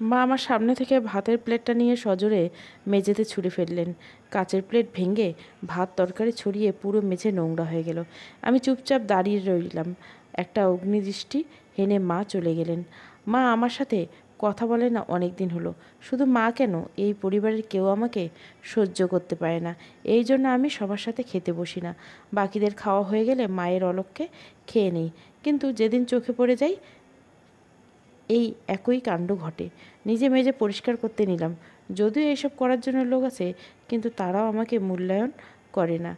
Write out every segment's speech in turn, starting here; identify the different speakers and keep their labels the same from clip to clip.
Speaker 1: মা আমার সামনে থেকে ভাতের প্লেটটা নিয়ে সজোরে মেঝেতে ছুঁড়ে ফেললেন। কাচের প্লেট ভেঙে ভাত তরকারি ছড়িয়ে পুরো মেঝে নোংরা হয়ে গেল। আমি চুপচাপ দাঁড়িয়ে রইলাম। একটা অগ্নিদৃষ্টি হেনে মা চলে গেলেন। মা আমার সাথে কথা বলে না অনেক দিন হলো। শুধু মা কেন, এই পরিবারের কেউ আমাকে সহ্য করতে পারে না। এই জন্য আমি সবার সাথে খেতে বসি না। বাকিদের খাওয়া হয়ে গেলে মায়ের অলক্ষ্যে খেয়ে নিই। কিন্তু যেদিন চোখে পড়ে যাই এই একই কাণ্ড ঘটে। নিজে মেজে পরিষ্কার করতে নিলাম। যদিও এসব করার জন্য লোক আছে, কিন্তু তারাও আমাকে মূল্যায়ন করে না।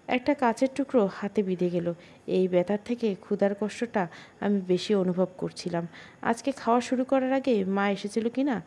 Speaker 1: একটা কাচের টুকরো হাতে বিঁধে গেল। এই ব্যথার থেকে ক্ষুধার কষ্টটা আমি বেশি অনুভব করছিলাম। আজকে খাওয়া শুরু করার আগে মা এসেছিল কি না,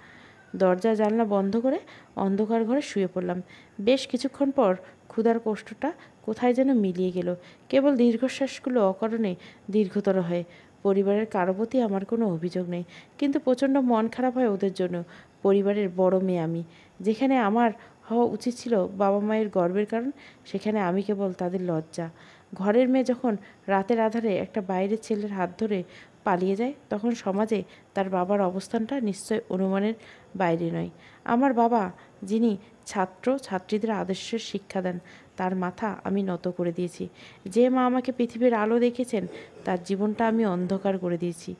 Speaker 1: দরজা জানলা বন্ধ করে অন্ধকার ঘরে শুয়ে পড়লাম। বেশ কিছুক্ষণ পর ক্ষুধার কষ্টটা কোথায় যেন মিলিয়ে গেল। কেবল দীর্ঘশ্বাসগুলো অকারণে দীর্ঘতর হয়। পরিবারের কারো প্রতি আমার কোনো অভিযোগ নেই, কিন্তু প্রচণ্ড মন খারাপ হয় ওদের জন্য। পরিবারের বড় মেয়ে আমি। যেখানে আমার হওয়া উচিত ছিল বাবা মায়ের গর্বের কারণ, সেখানে আমি কেবল তাদের লজ্জা। ঘরের মেয়ে যখন রাতের আধারে একটা বাইরের ছেলের হাত ধরে পালিয়ে যায়, তখন সমাজে তার বাবার অবস্থানটা নিশ্চয় অনুমানের বাইরে নয়। আমার বাবা, যিনি ছাত্র ছাত্রীদের আদর্শের শিক্ষা দেন, তার মাথা আমি নত করে দিয়েছি। যে মা আমাকে পৃথিবীর আলো দেখেছেন, তার জীবনটা আমি অন্ধকার করে দিয়েছি।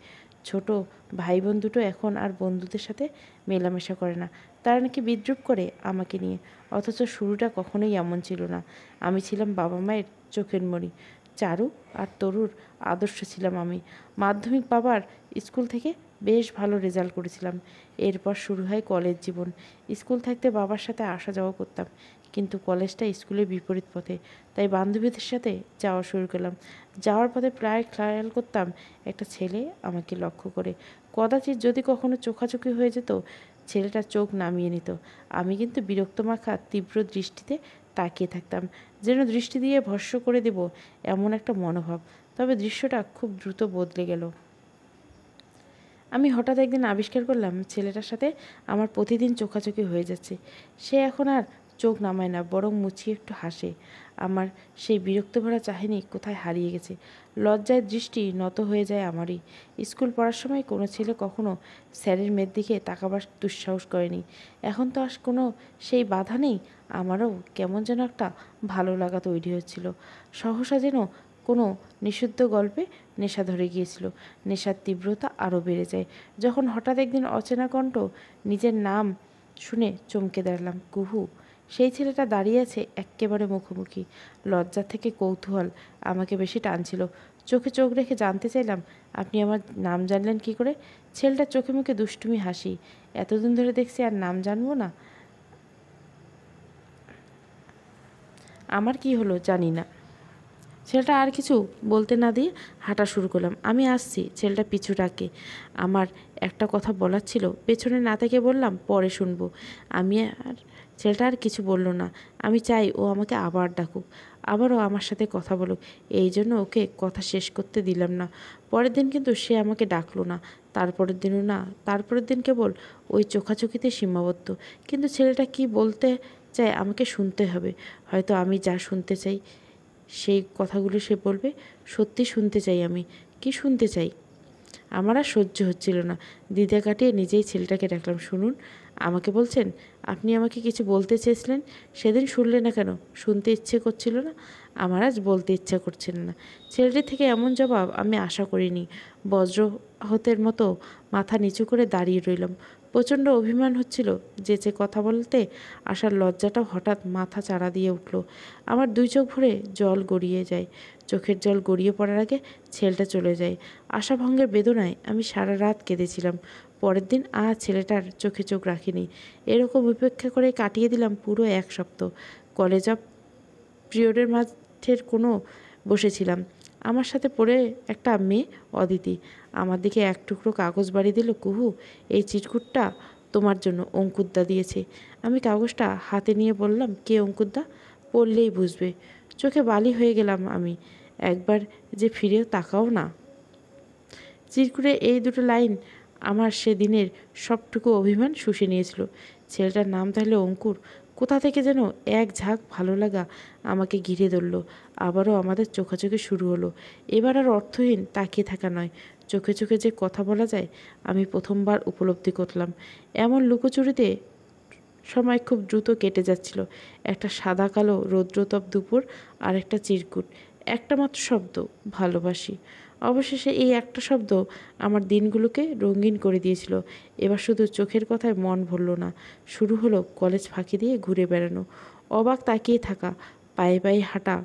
Speaker 1: ছোট ভাই বোন দুটো এখন আর বন্ধুদের সাথে মেলামেশা করে না। তারা নাকি বিদ্রূপ করে আমাকে নিয়ে। অথচ শুরুটা কখনোই এমন ছিল না। আমি ছিলাম বাবা মায়ের চোখের মণি। চারু আর তরুর আদর্শ ছিলাম আমি। মাধ্যমিক বাবার স্কুল থেকে বেশ ভালো রেজাল্ট করেছিলাম। এরপর শুরু হয় কলেজ জীবন। স্কুল থাকতে বাবার সাথে আসা যাওয়া করতাম, কিন্তু কলেজটা স্কুলের বিপরীত পথে, তাই বান্ধবীদের সাথে যাওয়া শুরু করলাম। যাওয়ার পথে প্রায় খেয়াল করতাম একটা ছেলে আমাকে লক্ষ্য করে। কদাচিৎ যদি কখনো চোখাচোখি হয়ে যেত, ছেলেটা চোখ নামিয়ে নিত। আমি কিন্তু বিরক্ত মাখা তীব্র দৃষ্টিতে তাকিয়ে থাকতাম, যেন দৃষ্টি দিয়ে ভস্ম করে দেব এমন একটা মনোভাব। তবে দৃশ্যটা খুব দ্রুত বদলে গেল। আমি হঠাৎ একদিন আবিষ্কার করলাম ছেলেটার সাথে আমার প্রতিদিন চোখাচোখি হয়ে যাচ্ছে। সে এখন আর চোখ নামায় না, বরং মুছিয়ে একটু হাসে। আমার সেই বিরক্ত ভরা চাহনি কোথায় হারিয়ে গেছে। লজ্জায় দৃষ্টি নত হয়ে যায় আমারই। স্কুল পড়ার সময় কোনো ছেলে কখনো স্যারের মেয়ের দিকে তাকাবার দুঃসাহস করেনি। এখন তো আর কোনো সেই বাধা নেই। আমারও কেমন যেন একটা ভালো লাগা তৈরি হচ্ছিল। সহসা যেন কোনো নিষিদ্ধ গল্পে নেশা ধরে গিয়েছিল। নেশার তীব্রতা আরও বেড়ে যায় যখন হঠাৎ একদিন অচেনা কণ্ঠ, নিজের নাম শুনে চমকে দাঁড়ালাম। কুহু। সেই ছেলেটা দাঁড়িয়ে আছে এক্কেবারে মুখোমুখি। লজ্জা থেকে কৌতূহল আমাকে বেশি টানছিল। চোখে চোখ রেখে জানতে চাইলাম, আপনি আমার নাম জানলেন কি করে? ছেলেটার চোখে মুখে দুষ্টুমি হাসি। এতদিন ধরে দেখছি, আর নাম জানবো না? আমার কি হলো জানি না। ছেলেটা আর কিছু বলতে না দিয়ে হাঁটা শুরু করলাম। আমি আসছি, ছেলেটা পিছু ডাকে। আমার একটা কথা বলার ছিল, পেছনে না থেকে বললাম, পরে শুনবো। আমি আর ছেলেটা আর কিছু বলল না। আমি চাই ও আমাকে আবার ডাকুক, আবারও আমার সাথে কথা বলুক। এই জন্য ওকে কথা শেষ করতে দিলাম না। পরের দিন কিন্তু সে আমাকে ডাকলো না, তারপরের দিনও না, তারপরের দিন কেবল ওই চোখাচোখিতে সীমাবদ্ধ। কিন্তু ছেলেটা কি বলতে চায় আমাকে শুনতে হবে। হয়তো আমি যা শুনতে চাই সেই কথাগুলো সে বলবে। সত্যি শুনতে চাই। আমি কি শুনতে চাই? আমার আর সহ্য হচ্ছিল না। দ্বিধা কাটিয়ে নিজেই ছেলেটাকে ডাকলাম। শুনুন, আমাকে বলছেন? আপনি আমাকে কিছু বলতে চেয়েছিলেন, সেদিন শুনলে না কেন? শুনতে ইচ্ছে করছিল না? আমার আজ বলতে ইচ্ছা করছিল না। ছেলেটির থেকে এমন জবাব আমি আশা করিনি। বজ্রহতের মতো মাথা নিচু করে দাঁড়িয়ে রইলাম। প্রচণ্ড অভিমান হচ্ছিল। যে কথা বলতে আসার লজ্জাটাও হঠাৎ মাথা চাড়া দিয়ে উঠল। আমার দুই চোখ ভরে জল গড়িয়ে যায়। চোখের জল গড়িয়ে পড়ার আগে ছেলেটা চলে যায়। আশাভঙ্গের বেদনায় আমি সারা রাত কেঁদেছিলাম। পরের দিন আর ছেলেটার চোখে চোখ রাখিনি। এরকম উপেক্ষা করে কাটিয়ে দিলাম পুরো এক সপ্তাহ। কলেজ অফ পিরিয়ডের মাঠের কোনো বসেছিলাম। আমার সাথে পড়ে একটা মেয়ে, অদিতি। আমার দিকে এক টুকরো কাগজ বাড়ি দিল। কুহু, এই চিরকুটটা তোমার জন্য, অঙ্কুরদা দিয়েছে। আমি কাগজটা হাতে নিয়ে বললাম, কে অঙ্কুরদা? পড়লেই বুঝবে। চোখে বালি হয়ে গেলাম আমি। একবার যে ফিরেও তাকাও না। চিরকুটে এই দুটো লাইন আমার সেদিনের সবটুকু অভিমান শুষে নিয়েছিল। ছেলেটার নাম তাহলে অঙ্কুর। কোথা থেকে যেন এক ঝাঁক ভালো লাগা আমাকে ঘিরে ধরল। আবারও আমাদের চোখাচোখি শুরু হলো। এবার আর অর্থহীন তাকিয়ে থাকা নয়, চোখে চোখে যে কথা বলা যায় আমি প্রথমবার উপলব্ধি করলাম। এমন লুকোচুরিতে সময় খুব দ্রুত কেটে যাচ্ছিল। একটা সাদা কালো রৌদ্রতপ দুপুর আর একটা চিরকুট, একটা মাত্র শব্দ, ভালোবাসি। অবশেষে এই একটা শব্দ আমার দিনগুলোকে রঙিন করে দিয়েছিল। এবার শুধু চোখের কথায় মন ভরল না, শুরু হলো কলেজ ফাঁকি দিয়ে ঘুরে বেড়ানো, অবাক তাকিয়ে থাকা, পায়ে পায়ে হাঁটা,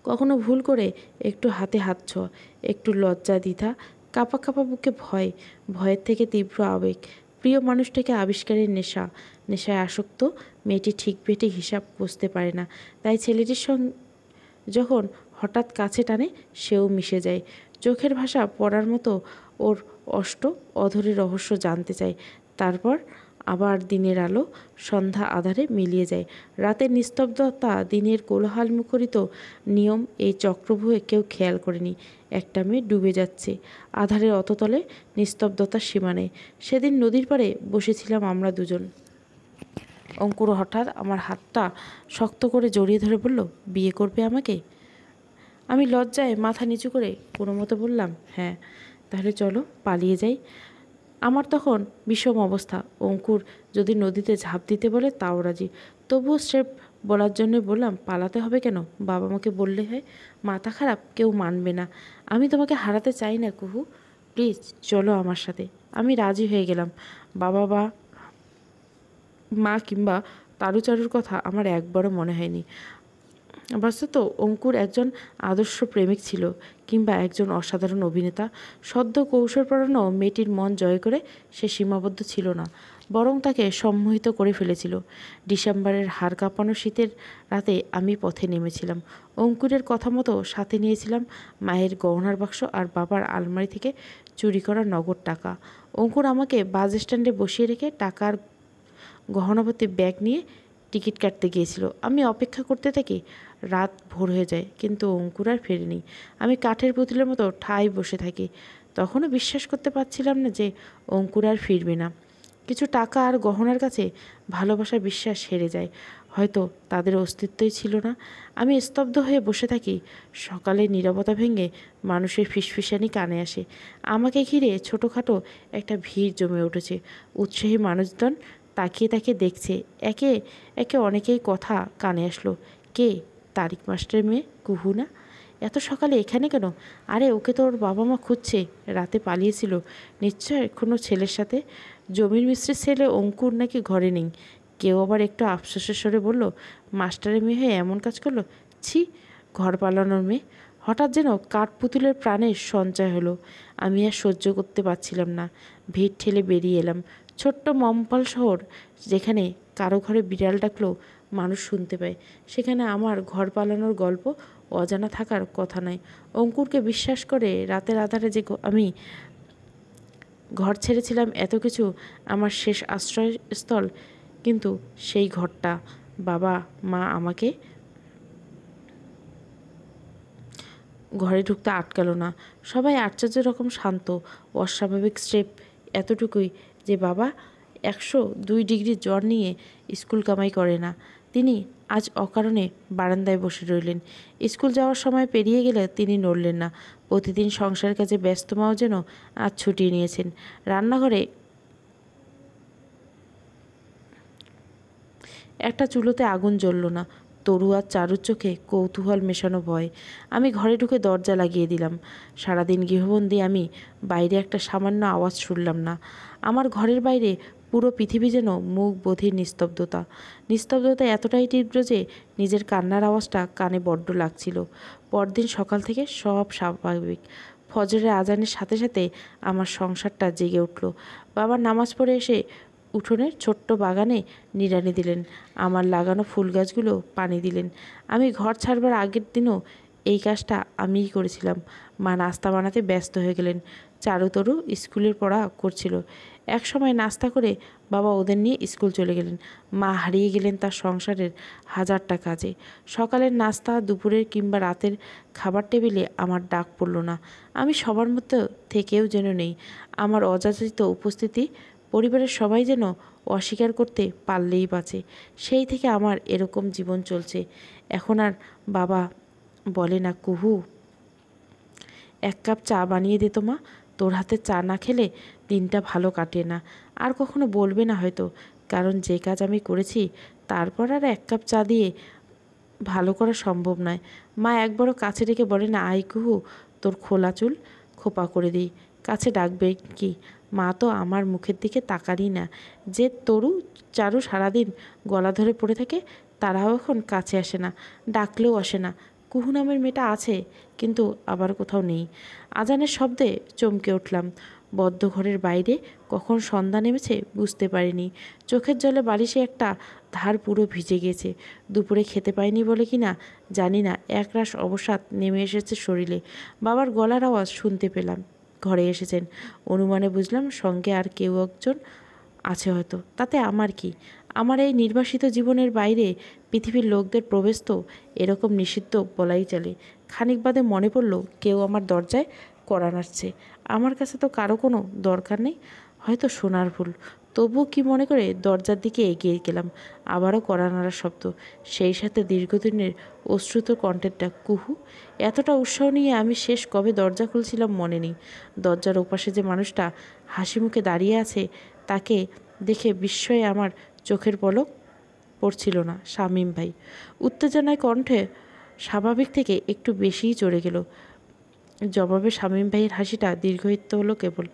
Speaker 1: কখনো ভুল করে একটু হাতে হাত ছোঁয়া, একটু লজ্জা দ্বিধা, কাঁপা কাঁপা বুকে ভয়, ভয়ের থেকে তীব্র আবেগ, প্রিয় মানুষটাকে আবিষ্কারের নেশা, নেশায় আসক্ত মেয়েটি ঠিক বেঠিক হিসাব বুঝতে পারে না, তাই ছেলেটির সঙ্গে যখন হঠাৎ কাছে টানে সেও মিশে যায়। চোখের ভাষা পড়ার মতো ওর অষ্ট অধরের রহস্য জানতে চায়। তারপর আবার দিনের আলো সন্ধ্যা আধারে মিলিয়ে যায়। রাতের নিস্তব্ধতা দিনের কোলাহল মুখরিত নিয়ম এই চক্রভুয়ে কেউ খেয়াল করেনি। একটা মেয়ে ডুবে যাচ্ছে আধারের অততলে, নিস্তব্ধতার সীমা নেই। সেদিন নদীর পাড়ে বসেছিলাম আমরা দুজন। অঙ্কুর হঠাৎ আমার হাতটা শক্ত করে জড়িয়ে ধরে বলল, বিয়ে করবে আমাকে? আমি লজ্জায় মাথা নিচু করে কোনো মতো বললাম, হ্যাঁ। তাহলে চলো পালিয়ে যাই। আমার তখন বিষম অবস্থা। অঙ্কুর যদি নদীতে ঝাঁপ দিতে বলে তাও রাজি। তবুও স্রেফ বলার জন্য বললাম, পালাতে হবে কেন? বাবা মাকে বললে হয়। মাথা খারাপ, কেউ মানবে না। আমি তোমাকে হারাতে চাই না কুহু, প্লিজ চলো আমার সাথে। আমি রাজি হয়ে গেলাম। বাবা বা মা কিংবা তারুচারুর কথা আমার একবারও মনে হয়নি। বস্তুত অঙ্কুর একজন আদর্শ প্রেমিক ছিল, কিংবা একজন অসাধারণ অভিনেতা। সদ্য কৌশল পড়ানো মেয়েটির মন জয় করে সে সীমাবদ্ধ ছিল না, বরং তাকে সম্মোহিত করে ফেলেছিল। ডিসেম্বরের হাড় কাঁপানো শীতের রাতে আমি পথে নেমেছিলাম। অঙ্কুরের কথা মতো সাথে নিয়েছিলাম মায়ের গহনার বাক্স আর বাবার আলমারি থেকে চুরি করা নগদ টাকা। অঙ্কুর আমাকে বাস স্ট্যান্ডে বসিয়ে রেখে টাকার গহনাভর্তি ব্যাগ নিয়ে টিকিট কাটতে গিয়েছিল। আমি অপেক্ষা করতে থাকি। রাত ভোর হয়ে যায়, কিন্তু অঙ্কুর আর ফেরেনি। আমি কাঠের পুতুলের মতো ঠায় বসে থাকি। তখনও বিশ্বাস করতে পারছিলাম না যে অঙ্কুর আর ফিরবে না। কিছু টাকা আর গহনার কাছে ভালোবাসার বিশ্বাস হেরে যায়, হয়তো তাদের অস্তিত্বই ছিল না। আমি স্তব্ধ হয়ে বসে থাকি। সকালে নীরবতা ভেঙে মানুষের ফিসফিসানি কানে আসে। আমাকে ঘিরে ছোটোখাটো একটা ভিড় জমে উঠেছে। উৎসাহী মানুষজন তাকিয়ে তাকিয়ে দেখছে। একে একে অনেকেই কথা কানে আসলো। কে? তারিক মাস্টারের মেয়ে কুহু না? এত সকালে এখানে কেন? আরে ওকে তো ওর বাবা মা খুঁজছে, রাতে পালিয়েছিল নিশ্চয় কোনো ছেলের সাথে। জমির মিস্ত্রির ছেলে অঙ্কুর নাকি ঘরে নেই। কেউ আবার একটু আফসোসের স্বরে বলল, মাস্টারের মেয়ে হয়ে এমন কাজ করলো, ছি। ঘর পালানোর মেয়ে। হঠাৎ যেন কাঠপুতুলের প্রাণের সঞ্চয় হলো। আমি আর সহ্য করতে পারছিলাম না। ভিড় ঠেলে বেরিয়ে এলাম। ছোট্ট মমপাল শহর, যেখানে কারো ঘরে বিড়াল ডাকলেও মানুষ শুনতে পায়, সেখানে আমার ঘর পালানোর গল্প অজানা থাকার কথা নয়। অঙ্কুরকে বিশ্বাস করে রাতের আধারে যে আমি ঘর ছেড়েছিলাম, এত কিছু আমার শেষ আশ্রয়স্থল। কিন্তু সেই ঘরটা বাবা মা আমাকে ঘরে ঢুকতে আটকালো না। সবাই আশ্চর্য রকম শান্ত, অস্বাভাবিক স্টেপ এতটুকুই যে বাবা 102 ডিগ্রি জ্বর নিয়ে স্কুল কামাই করে না। তিনি আজ অকারণে বারান্দায় বসে রইলেন। স্কুল যাওয়ার সময় পেরিয়ে গেলে তিনি নড়লেন না। প্রতিদিন সংসারের কাজে ব্যস্ত মাও যেন আজ ছুটিয়ে নিয়েছেন। রান্নাঘরে একটা চুলোতে আগুন জ্বলল না। তরু আর চারুর চোখে কৌতূহল মেশানো ভয়। আমি ঘরে ঢুকে দরজা লাগিয়ে দিলাম। সারাদিন গৃহবন্দী আমি বাইরে একটা সামান্য আওয়াজ শুনলাম না। আমার ঘরের বাইরে পুরো পৃথিবী যেন মুখ বধির নিস্তব্ধতা। নিস্তব্ধতা এতটাই তীব্র যে নিজের কান্নার আওয়াজটা কানে বড্ড লাগছিল। পরদিন সকাল থেকে সব স্বাভাবিক। ফজরের আজানের সাথে সাথে আমার সংসারটা জেগে উঠল। বাবা নামাজ পড়ে এসে উঠোনের ছোট্ট বাগানে নিড়ানি দিলেন। আমার লাগানো ফুল গাছগুলো পানি দিলেন। আমি ঘর ছাড়বার আগের দিনও এই কাজটা আমিই করেছিলাম। মা নাস্তা বানাতে ব্যস্ত হয়ে গেলেন। চারুতরু স্কুলের পড়া করছিল। এক সময় নাস্তা করে বাবা ওদের নিয়ে স্কুল চলে গেলেন। মা হারিয়ে গেলেন তার সংসারের হাজারটা কাজে। সকালের নাস্তা, দুপুরের কিংবা রাতের খাবার টেবিলে আমার ডাক পড়ল না। আমি সবার মধ্যে থেকেও যেন নেই। আমার অযাচিত উপস্থিতি পরিবারের সবাই যেন অস্বীকার করতে পারলেই বাঁচে। সেই থেকে আমার এরকম জীবন চলছে। এখন আর বাবা বলে না কুহু, এক কাপ চা বানিয়ে দে তো মা, তোর হাতে চা না খেলে দিনটা ভালো কাটে না। আর কখনো বলবে না হয়তো, কারণ যে কাজ আমি করেছি তারপর আর এক কাপ চা দিয়ে ভালো করা সম্ভব নয়। মা একবারও কাছে ডেকে বলে না, আই কুহু, তোর খোলা চুল খোপা করে দিই। কাছে ডাকবে কি? মা তো আমার মুখের দিকে তাকারই না। যে তরু চারু সারাদিন গলা ধরে পড়ে থাকে তারাও এখন কাছে আসে না, ডাকলেও আসে না। কুহু নামের মেয়েটা আছে, কিন্তু আবার কোথাও নেই। আজানের শব্দে চমকে উঠলাম। বদ্ধ ঘরের বাইরে কখন সন্ধ্যা নেমেছে বুঝতে পারিনি। চোখের জলে বালিশে একটা ধার পুরো ভিজে গেছে। দুপুরে খেতে পাইনি বলে কি না জানি না, একরাশ অবসাদ নেমে এসেছে শরীরে। বাবার গলার আওয়াজ শুনতে পেলাম। ঘরে এসেছেন। অনুমানে বুঝলাম সঙ্গে আর কেউ একজন আছে হয়তো। তাতে আমার কি? আমার এই নির্বাসিত জীবনের বাইরে পৃথিবীর লোকদের প্রবেশ তো এরকম নিষিদ্ধ বলাই চলে। খানিক বাদে মনে পড়ল কেউ আমার দরজায় কড়া নাড়ছে। আমার কাছে তো কারো কোনো দরকার নেই, হয়তো শোনার ভুল। তবুও কি মনে করে দরজার দিকে এগিয়ে গেলাম। আবারও কড়া নাড়ার শব্দ, সেই সাথে দীর্ঘদিনের অশ্রুত কণ্ঠের ডাক, কুহু। এতটা উৎসাহ নিয়ে আমি শেষ কবে দরজা খুলছিলাম মনে নেই। দরজার ওপাশে যে মানুষটা হাসি মুখে দাঁড়িয়ে আছে তাকে দেখে বিস্ময়ে আমার চোখের পলক পড়ছিল না। শামীম ভাই। উত্তেজনায় কণ্ঠে স্বাভাবিক থেকে একটু বেশিই চড়ে গেল। জবাবে শামীম ভাইয়ের হাসিটা দীর্ঘায়িত হলো কেবল।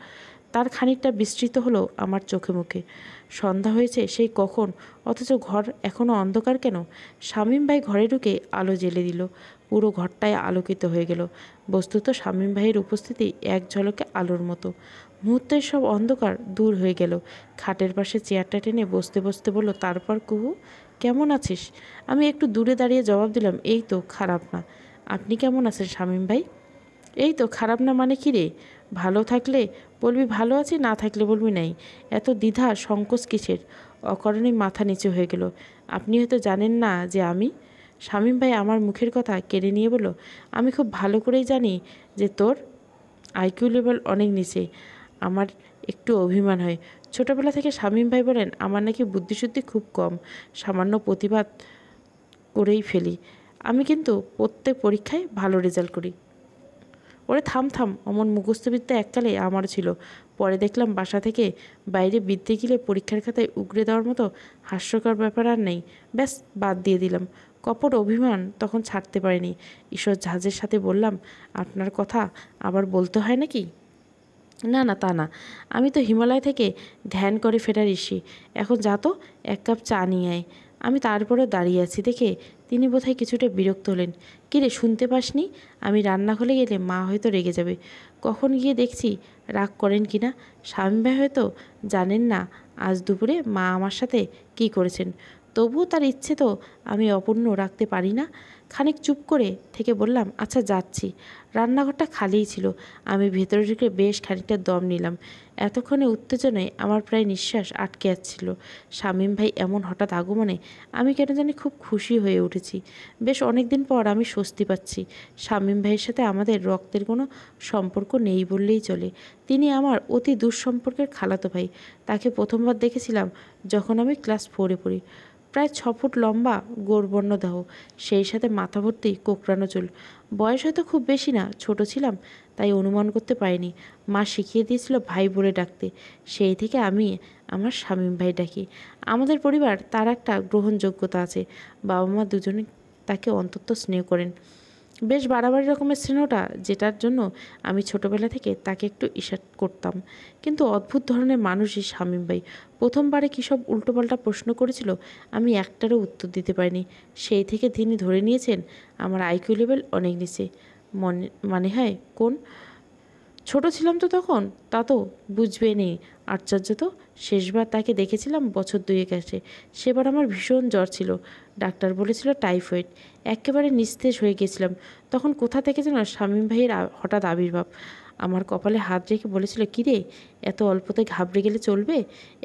Speaker 1: তার খানিকটা বিস্তৃত হলো আমার চোখে মুখে। সন্ধ্যা হয়েছে সেই কখন, অথচ ঘর এখনও অন্ধকার কেন? শামীম ভাই ঘরে ঢুকে আলো জ্বেলে দিল। পুরো ঘরটাই আলোকিত হয়ে গেল। বস্তুত শামীম ভাইয়ের উপস্থিতি এক ঝলকে আলোর মতো। মুহূর্তের সব অন্ধকার দূর হয়ে গেল। খাটের পাশে চেয়ারটা টেনে বসতে বসতে বলল, তারপর কুহু, কেমন আছিস? আমি একটু দূরে দাঁড়িয়ে জবাব দিলাম, এই তো, খারাপ না। আপনি কেমন আছেন শামীম ভাই? এই তো, খারাপ না মানে কী রে? ভালো থাকলে বলবি ভালো আছি, না থাকলে বলবি নাই। এত দ্বিধা সংকোচ কিসের? অকারণেই মাথা নিচু হয়ে গেল। আপনি হয়তো জানেন না যে আমি। শামীম ভাই আমার মুখের কথা কেড়ে নিয়ে বলল, আমি খুব ভালো করেই জানি যে তোর আইকিউ লেভেল অনেক নিচে। আমার একটু অভিমান হয়। ছোটবেলা থেকে শামীম ভাই বলেন আমার নাকি বুদ্ধিশুদ্ধি খুব কম, সামান্য প্রতিবাদ করেই ফেলি। আমি কিন্তু প্রত্যেক পরীক্ষায় ভালো রেজাল্ট করি। ওরে থাম থাম, অমন মুখস্থবিদ্যা এককালে আমারও ছিল। পরে দেখলাম বাসা থেকে বাইরে বিদ্যে গেলে পরীক্ষার খাতায় উগরে দেওয়ার মতো হাস্যকর ব্যাপার আর নেই। ব্যাস বাদ দিয়ে দিলাম। কপট অভিমান তখন ছাড়তে পারিনি। ঈশ্বর ঝাঁজের সাথে বললাম, আপনার কথা আবার বলতে হয় নাকি? না না, তা না। আমি তো হিমালয় থেকে ধ্যান করে ফেরা ঋষি। এখন যা তো, এক কাপ চা নিয়ে আয়। আমি তারপরে দাঁড়িয়ে আছি দেখে তিনি বোধহয় কিছুটা বিরক্ত হলেন। কিরে, শুনতে পাসনি? আমি রান্নাঘরে গেলে মা হয়তো রেগে যাবে। কখন গিয়ে দেখছি রাগ করেন কি না। স্বামী ভাই হয়তো জানেন না আজ দুপুরে মা আমার সাথে কি করেছেন। তবুও তার ইচ্ছে তো আমি অপূর্ণ রাখতে পারি না। খানিক চুপ করে থেকে বললাম, আচ্ছা যাচ্ছি। রান্নাঘরটা খালিই ছিল। আমি ভেতরে ঢুকে বেশ খানিকটা দম নিলাম। এতক্ষণে উত্তেজনায় আমার প্রায় নিঃশ্বাস আটকে যাচ্ছিল। শামীম ভাই এমন হঠাৎ আগমনে আমি কেন জানি খুব খুশি হয়ে উঠেছি। বেশ অনেক দিন পর আমি স্বস্তি পাচ্ছি। শামীম ভাইয়ের সাথে আমাদের রক্তের কোনো সম্পর্ক নেই বললেই চলে। তিনি আমার অতি দূর সম্পর্কের খালাতো ভাই। তাকে প্রথমবার দেখেছিলাম যখন আমি ক্লাস 4-এ পড়ি। প্রায় 6 ফুট লম্বা, গৌরবর্ণ দেহ, সেই সাথে মাথা ভর্তি কোঁকড়ানো চুল। বয়স হয়তো খুব বেশি না, ছোট ছিলাম তাই অনুমান করতে পারিনি। মা শিখিয়ে দিয়েছিল ভাই বলে ডাকতে। সেই থেকে আমি আমার শামীম ভাই ডাকি। আমাদের পরিবার তার একটা গ্রহণযোগ্যতা আছে। বাবা মা দুজনে তাকে অন্তত স্নেহ করেন। বেশ বাড়াবাড়ি রকমের স্নেহটা, যেটার জন্য আমি ছোটবেলা থেকে তাকে একটু ঈর্ষা করতাম। কিন্তু অদ্ভুত ধরনের মানুষই শামীম ভাই। প্রথমবারে কী সব উল্টোপাল্টা প্রশ্ন করেছিল, আমি একটারও উত্তর দিতে পারিনি। সেই থেকে তিনি ধরে নিয়েছেন আমার আইকিউ লেভেল অনেক নিচে। মানে হয় কোন? ছোট ছিলাম তো তখন, তা তো বুঝবে নেই। আশ্চর্য তো, শেষবার তাকে দেখেছিলাম বছর 2 আসে। সেবার আমার ভীষণ জ্বর ছিল। ডাক্তার বলেছিল টাইফয়েড। একেবারে নিস্তেজ হয়ে গেছিলাম। তখন কোথা থেকে যেন শামীম ভাইয়ের হঠাৎ আবির্ভাব। আমার কপালে হাত রেখে বলেছিল, কিরে, এত অল্পতে ঘাবড়ে গেলে চলবে?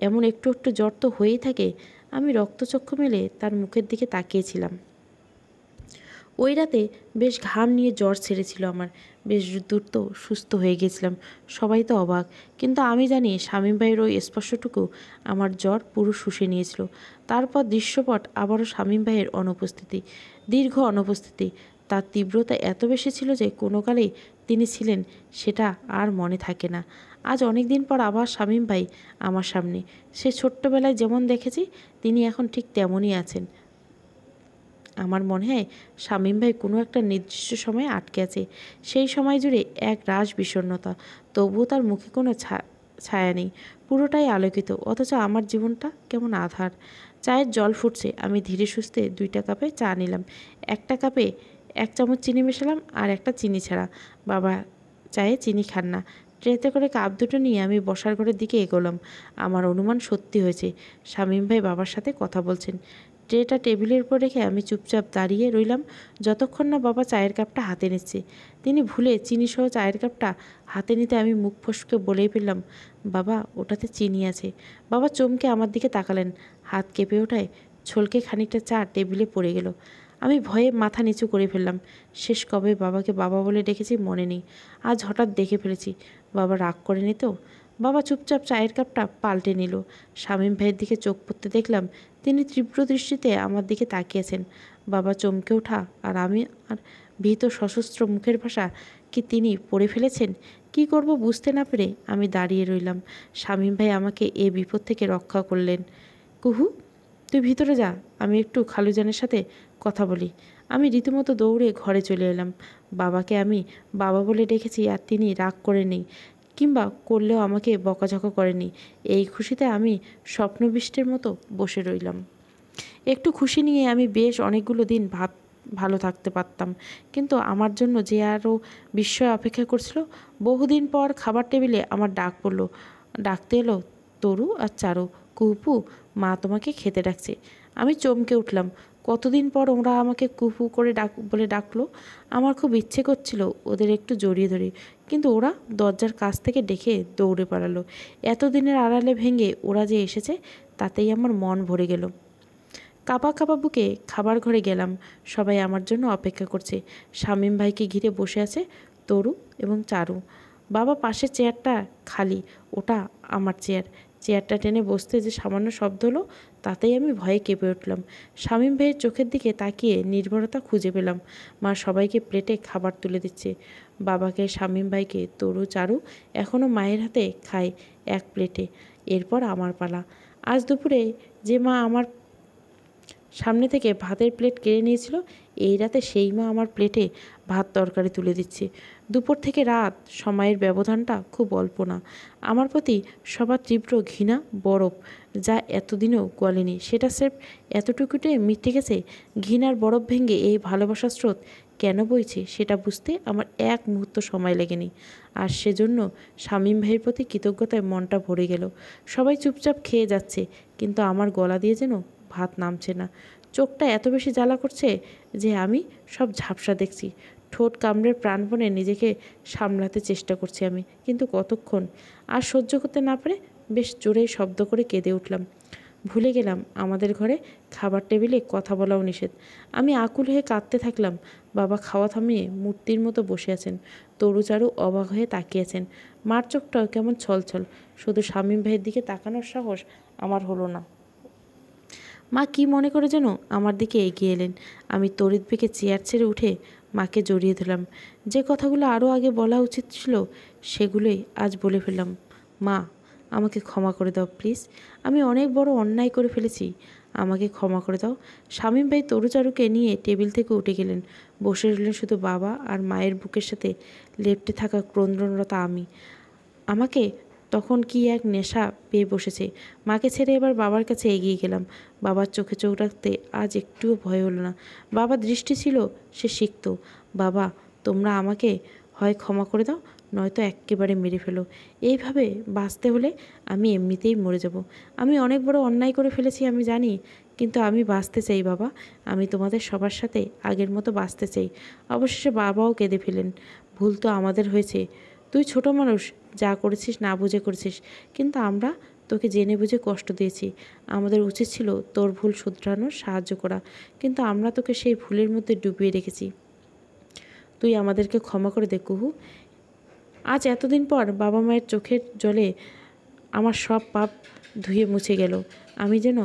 Speaker 1: এমন একটু একটু জ্বর তো হয়েই থাকে। আমি রক্তচক্ষু মেলে তার মুখের দিকে তাকিয়েছিলাম। ওই রাতে বেশ ঘাম নিয়ে জ্বর ছেড়েছিল আমার। বেশ দ্রুত সুস্থ হয়ে গেছিলাম। সবাই তো অবাক, কিন্তু আমি জানি শামীম ভাইয়ের ওই স্পর্শটুকু আমার জ্বর পুরো শুষে নিয়েছিল। তারপর দৃশ্যপট আবারও শামীম ভাইয়ের অনুপস্থিতি, দীর্ঘ অনুপস্থিতি। তার তীব্রতা এত বেশি ছিল যে কোনো কালেই তিনি ছিলেন সেটা আর মনে থাকে না। আজ অনেক দিন পর আবার শামীম ভাই আমার সামনে। সে ছোট্টবেলায় যেমন দেখেছি তিনি এখন ঠিক তেমনই আছেন। আমার মনে হয় শামীম ভাই কোনো একটা নির্দিষ্ট সময়ে আটকে আছে। সেই সময় জুড়ে এক রাশ বিষণ্ণতা, তবুও তার মুখে কোনো ছায়া নেই। পুরোটাই আলোকিত, অথচ আমার জীবনটা কেমন আঁধার। চায়ের জল ফুটছে। আমি ধীরে সুস্থে 2টা কাপে চা নিলাম। একটা কাপে 1 চামচ চিনি মেশালাম আর একটা চিনি ছাড়া। বাবা চায়ে চিনি খান না। ট্রেতে করে কাপ দুটো নিয়ে আমি বসার ঘরের দিকে এগোলাম। আমার অনুমান সত্যি হয়েছে। শামীম ভাই বাবার সাথে কথা বলছেন। ট্রেটা টেবিলের উপর রেখে আমি চুপচাপ দাঁড়িয়ে রইলাম যতক্ষণ না বাবা চায়ের কাপটা হাতে নিচ্ছে। তিনি ভুলে চিনিসহ চায়ের কাপটা হাতে নিতে আমি মুখ ফসকে বলেই ফেললাম, বাবা ওটাতে চিনি আছে। বাবা চমকে আমার দিকে তাকালেন। হাত কেঁপে ওঠায় ছলকে খানিকটা চা টেবিলে পড়ে গেল। আমি ভয়ে মাথা নিচু করে ফেললাম। শেষ কবে বাবাকে বাবা বলে ডেকেছি মনে নেই। আজ হঠাৎ দেখে ফেলেছি। বাবা রাগ করেনি তো? বাবা চুপচাপ চায়ের কাপটা পাল্টে নিল। শামীম ভাইয়ের দিকে চোখ পড়তে দেখলাম তিনি তীব্র দৃষ্টিতে আমার দিকে তাকিয়েছেন। বাবা চমকে ওঠা আর আমি আর ভীত সশস্ত্র মুখের ভাষা কি তিনি পড়ে ফেলেছেন? কি করব বুঝতে না পেরে আমি দাঁড়িয়ে রইলাম। শামীম ভাই আমাকে এ বিপদ থেকে রক্ষা করলেন। কুহু, তুই ভিতরে যা, আমি একটু খালুজানের সাথে কথা বলি। আমি রীতিমতো দৌড়ে ঘরে চলে এলাম। বাবাকে আমি বাবা বলে ডেকেছি আর তিনি রাগ করে নেই, কিংবা করলেও আমাকে বকাঝকা করেনি। এই খুশিতে আমি স্বপ্নবিষ্টের মতো বসে রইলাম। একটু খুশি নিয়ে আমি বেশ অনেকগুলো দিন ভালো থাকতে পারতাম, কিন্তু আমার জন্য যে আরও বিস্ময় অপেক্ষা করছিল। বহুদিন পর খাবার টেবিলে আমার ডাক পড়লো। ডাকতে এলো তরু আর চারু। কুপু, মা তোমাকে খেতে ডাকছে। আমি চমকে উঠলাম। কতদিন পর ওরা আমাকে কুপু করে বলে ডাকলো। আমার খুব ইচ্ছে করছিল ওদের একটু জড়িয়ে ধরি, কিন্তু ওরা দরজার কাছ থেকে ডেকে দৌড়ে পালালো। এতদিনের আড়ালে ভেঙে ওরা যে এসেছে তাতেই আমার মন ভরে গেল। কাঁপা কাঁপা বুকে খাবার ঘরে গেলাম। সবাই আমার জন্য অপেক্ষা করছে। শামীম ভাইকে ঘিরে বসে আছে তরু এবং চারু। বাবা পাশের চেয়ারটা খালি, ওটা আমার চেয়ার। চেয়ারটা টেনে বসতে যে সামান্য শব্দ হলো তাতেই আমি ভয়ে কেঁপে উঠলাম। শামীম ভাইয়ের চোখের দিকে তাকিয়ে নির্ভরতা খুঁজে পেলাম। মা সবাইকে প্লেটে খাবার তুলে দিচ্ছে। বাবাকে, শামীম ভাইকে, তরু, চারু এখনও মায়ের হাতে খায় এক প্লেটে। এরপর আমার পালা। আজ দুপুরে যে মা আমার সামনে থেকে ভাতের প্লেট কেড়ে নিয়েছিল, এই রাতে সেই মা আমার প্লেটে ভাত তরকারি তুলে দিচ্ছে। দুপুর থেকে রাত সময়ের ব্যবধানটা খুব অল্প না। আমার প্রতি সবার তীব্র ঘৃণা বরফ, যা এতদিনেও গলেনি, সেটা স্রেফ এতটুকুতে মিটে গেছে। ঘৃণার বরফ ভেঙে এই ভালোবাসার স্রোত কেন বইছে সেটা বুঝতে আমার এক মুহূর্ত সময় লেগেনি। আর সেজন্য শামীম ভাইয়ের প্রতি কৃতজ্ঞতায় মনটা ভরে গেল। সবাই চুপচাপ খেয়ে যাচ্ছে, কিন্তু আমার গলা দিয়ে যেন ভাত নামছে না। চোখটা এত বেশি জ্বালা করছে যে আমি সব ঝাপসা দেখছি। ঠোঁট কামড়ে প্রাণপণে নিজেকে সামলাতে চেষ্টা করছি আমি, কিন্তু কতক্ষণ? আর সহ্য করতে না পারে বেশ জোরেই শব্দ করে কেঁদে উঠলাম। ভুলে গেলাম আমাদের ঘরে খাবার টেবিলে কথা বলাও নিষেধ। আমি আকুল হয়ে কাঁদতে থাকলাম। বাবা খাওয়া থামিয়ে মূর্তির মতো বসে আছেন। তরুচারু অবাক হয়ে তাকিয়েছেন। মার চোখটাও কেমন ছলছল। শুধু শামীম ভাইয়ের দিকে তাকানোর সাহস আমার হলো না। মা কি মনে করে যেন আমার দিকে এগিয়ে এলেন। আমি তড়িৎ বেগে চেয়ার ছেড়ে উঠে মাকে জড়িয়ে ধরলাম। যে কথাগুলো আরও আগে বলা উচিত ছিল সেগুলোই আজ বলে ফেললাম। মা, আমাকে ক্ষমা করে দাও প্লিজ। আমি অনেক বড় অন্যায় করে ফেলেছি, আমাকে ক্ষমা করে দাও। শামীম ভাই তরুচারুকে নিয়ে টেবিল থেকে উঠে গেলেন। বসে রইলেন শুধু বাবা আর মায়ের বুকের সাথে লেপ্টে থাকা ক্রন্দনরতা আমি। আমাকে তখন কি এক নেশা পেয়ে বসেছে। মাকে ছেড়ে এবার বাবার কাছে এগিয়ে গেলাম। বাবার চোখে চোখ রাখতে আজ একটুও ভয় হলো না। বাবার দৃষ্টি ছিল সে শিখত। বাবা, তোমরা আমাকে হয় ক্ষমা করে দাও, নয়তো এক্কেবারে মেরে ফেলো। এইভাবে বাঁচতে হলে আমি এমনিতেই মরে যাব। আমি অনেক বড় অন্যায় করে ফেলেছি আমি জানি, কিন্তু আমি বাঁচতে চাই বাবা। আমি তোমাদের সবার সাথে আগের মতো বাঁচতে চাই। অবশেষে বাবাও কেঁদে ফেলেন। ভুল তো আমাদের হয়েছে। তুই ছোট মানুষ, যা করেছিস না বুঝে করেছিস, কিন্তু আমরা তোকে জেনে বুঝে কষ্ট দিয়েছি। আমাদের উচিত ছিল তোর ভুল শুধরানোর সাহায্য করা, কিন্তু আমরা তোকে সেই ভুলের মধ্যে ডুবিয়ে রেখেছি। তুই আমাদেরকে ক্ষমা করে দে কুহু। আজ এতদিন পর বাবা মায়ের চোখের জলে আমার সব পাপ ধুয়ে মুছে গেল। আমি যেন